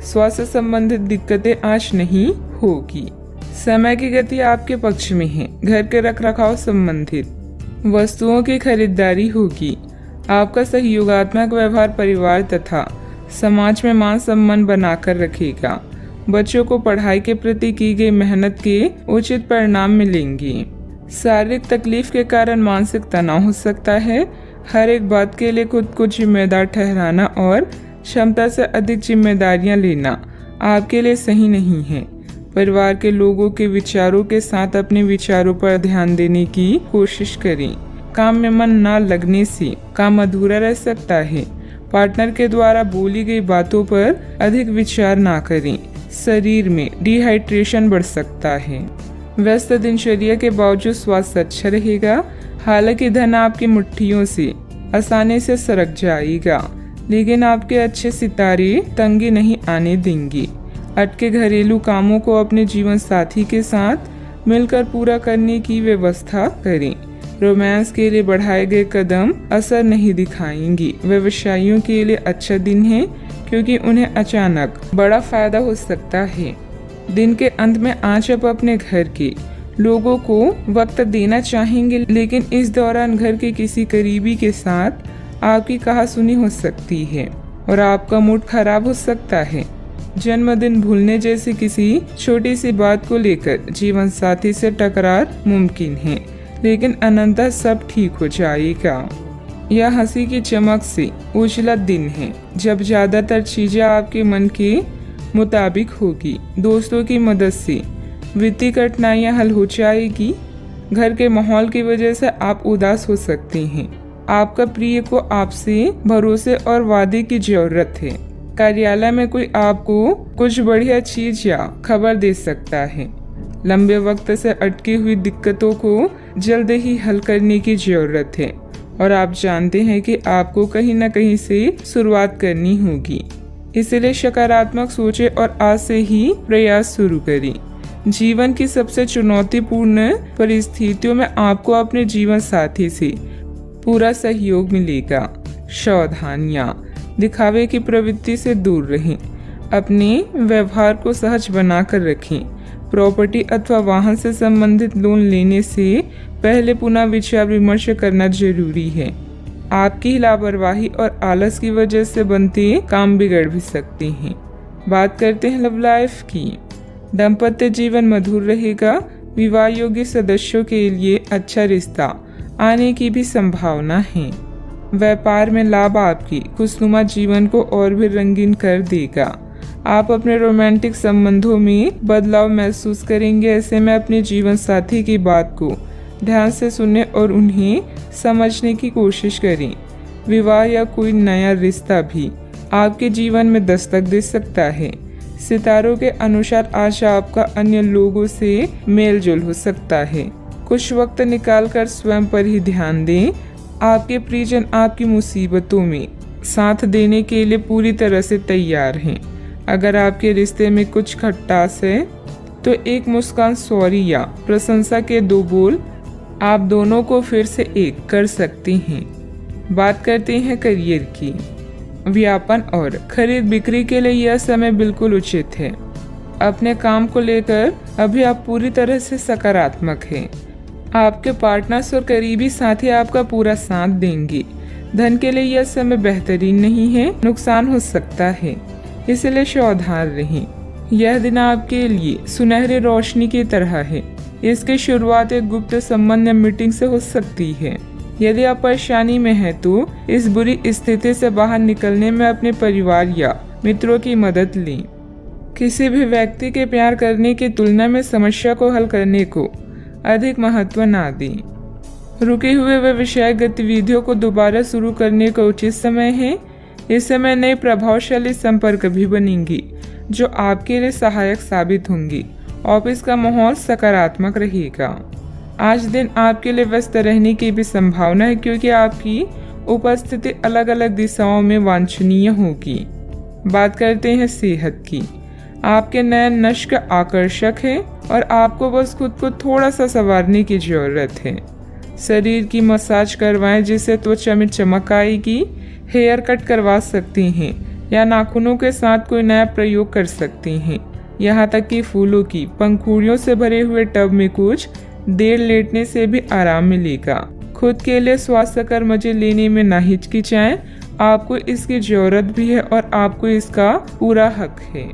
स्वास्थ्य संबंधित दिक्कतें आज नहीं होगी। समय की गति आपके पक्ष में है। घर के रखरखाव संबंधित वस्तुओं की खरीदारी होगी। आपका सहयोगात्मक व्यवहार परिवार तथा समाज में मान सम्मान बनाकर रखेगा। बच्चों को पढ़ाई के प्रति की गई मेहनत के उचित परिणाम मिलेंगे। शारीरिक तकलीफ के कारण मानसिक तनाव हो सकता है। हर एक बात के लिए खुद को जिम्मेदार ठहराना और क्षमता से अधिक जिम्मेदारियां लेना आपके लिए सही नहीं है। परिवार के लोगों के विचारों के साथ अपने विचारों पर ध्यान देने की कोशिश करें। काम में मन न लगने से काम अधूरा रह सकता है। पार्टनर के द्वारा बोली गई बातों पर अधिक विचार ना करें। शरीर में डिहाइड्रेशन बढ़ सकता है। व्यस्त दिनचर्या के बावजूद स्वास्थ्य अच्छा रहेगा। हालांकि धन आपकी मुट्ठियों से आसानी से सरक जाएगा, लेकिन आपके अच्छे सितारे तंगी नहीं आने देंगे। अटके घरेलू कामों को अपने जीवन साथी के साथ मिलकर पूरा करने की व्यवस्था करें। रोमांस के लिए बढ़ाए गए कदम असर नहीं दिखाएंगे। व्यवसायियों के लिए अच्छा दिन है, क्योंकि उन्हें अचानक बड़ा फायदा हो सकता है। दिन के अंत में आज आप अपने घर के लोगों को वक्त देना चाहेंगे, लेकिन इस दौरान घर के किसी करीबी के साथ आपकी कहासुनी हो सकती है और आपका मूड खराब हो सकता है। जन्मदिन भूलने जैसी किसी छोटी सी बात को लेकर जीवन साथी से टकरार मुमकिन है, लेकिन अनंततः सब ठीक हो जाएगा। यह हंसी की चमक से उजला दिन है, जब ज्यादातर चीजें आपके मन के मुताबिक होगी। दोस्तों की मदद से वित्तीय कठिनाइयां हल हो जाएगी। घर के माहौल की वजह से आप उदास हो सकते हैं। आपका प्रिय को आपसे भरोसे और वादे की जरूरत है। कार्यालय में कोई आपको कुछ बढ़िया चीज या खबर दे सकता है। लंबे वक्त से अटकी हुई दिक्कतों को जल्द ही हल करने की जरूरत है और आप जानते हैं कि आपको कहीं न कहीं से शुरुआत करनी होगी। इसलिए सकारात्मक सोचें और आज से ही प्रयास शुरू करें। जीवन की सबसे चुनौतीपूर्ण परिस्थितियों में आपको अपने जीवन साथी से पूरा सहयोग मिलेगा। सावधानियां, दिखावे की प्रवृत्ति से दूर रहें। अपने व्यवहार को सहज बनाकर रखें। प्रॉपर्टी अथवा वाहन से संबंधित लोन लेने से पहले पुनः विचार विमर्श करना जरूरी है। आपकी लापरवाही और आलस की वजह से बनते काम बिगड़ भी सकते हैं। बात करते हैं लव लाइफ की। दाम्पत्य जीवन मधुर रहेगा। विवाह योग्य सदस्यों के लिए अच्छा रिश्ता आने की भी संभावना है। व्यापार में लाभ आपकी खुशनुमा जीवन को और भी रंगीन कर देगा। आप अपने रोमांटिक संबंधों में बदलाव महसूस करेंगे। ऐसे में अपने जीवन साथी की बात को ध्यान से सुनें और उन्हें समझने की कोशिश करें। विवाह या कोई नया रिश्ता भी आपके जीवन में दस्तक दे सकता है। सितारों के अनुसार आज आपका अन्य लोगों से मेलजोल हो सकता है। कुछ वक्त निकालकर स्वयं पर ही ध्यान दें। आपके प्रियजन आपकी मुसीबतों में साथ देने के लिए पूरी तरह से तैयार हैं। अगर आपके रिश्ते में कुछ खटास है तो एक मुस्कान, सॉरी या प्रशंसा के दो बोल आप दोनों को फिर से एक कर सकते हैं। बात करते हैं करियर की। व्यापार और खरीद बिक्री के लिए यह समय बिल्कुल उचित है। अपने काम को लेकर अभी आप पूरी तरह से सकारात्मक हैं। आपके पार्टनर्स और करीबी साथी आपका पूरा साथ देंगे। धन के लिए यह समय बेहतरीन नहीं है, नुकसान हो सकता है, इसलिए सावधान रहें। यह दिन आपके लिए सुनहरी रोशनी की तरह है। इसकी शुरुआत एक गुप्त संबंध या मीटिंग से हो सकती है। यदि आप परेशानी में हैं तो इस बुरी स्थिति से बाहर निकलने में अपने परिवार या मित्रों की मदद लें। किसी भी व्यक्ति के प्यार करने की तुलना में समस्या को हल करने को अधिक महत्व ना दें। रुके हुए व विषय गतिविधियों को दोबारा शुरू करने का उचित समय है। इस समय नए प्रभावशाली संपर्क भी बनेंगे जो आपके लिए सहायक साबित होंगी। ऑफिस का माहौल सकारात्मक रहेगा। आज दिन आपके लिए व्यस्त रहने की भी संभावना है क्योंकि आपकी उपस्थिति अलग अलग दिशाओं में वांछनीय होगी। बात करते हैं सेहत की। आपके नयन नश्क आकर्षक है और आपको बस खुद को थोड़ा सा संवारने की जरूरत है। शरीर की मसाज करवाएं जिससे त्वचा में चमक आएगी। हेयर कट करवा सकते हैं या नाखूनों के साथ कोई नया प्रयोग कर सकते हैं। यहाँ तक कि फूलों की पंखुड़ियों से भरे हुए टब में कुछ देर लेटने से भी आराम मिलेगा। खुद के लिए स्वास्थ्यकर मजे लेने में ना हिचकिचाएं। आपको इसकी जरूरत भी है और आपको इसका पूरा हक है।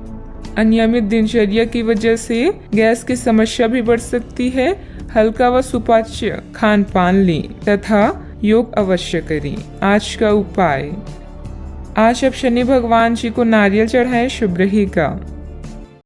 अनियमित दिनचर्या की वजह से गैस की समस्या भी बढ़ सकती है। हल्का व सुपाच्य खान पान लें तथा योग अवश्य करें। आज का उपाय, आज आप शनि भगवान जी को नारियल चढ़ाएं, शुभ रहेगा।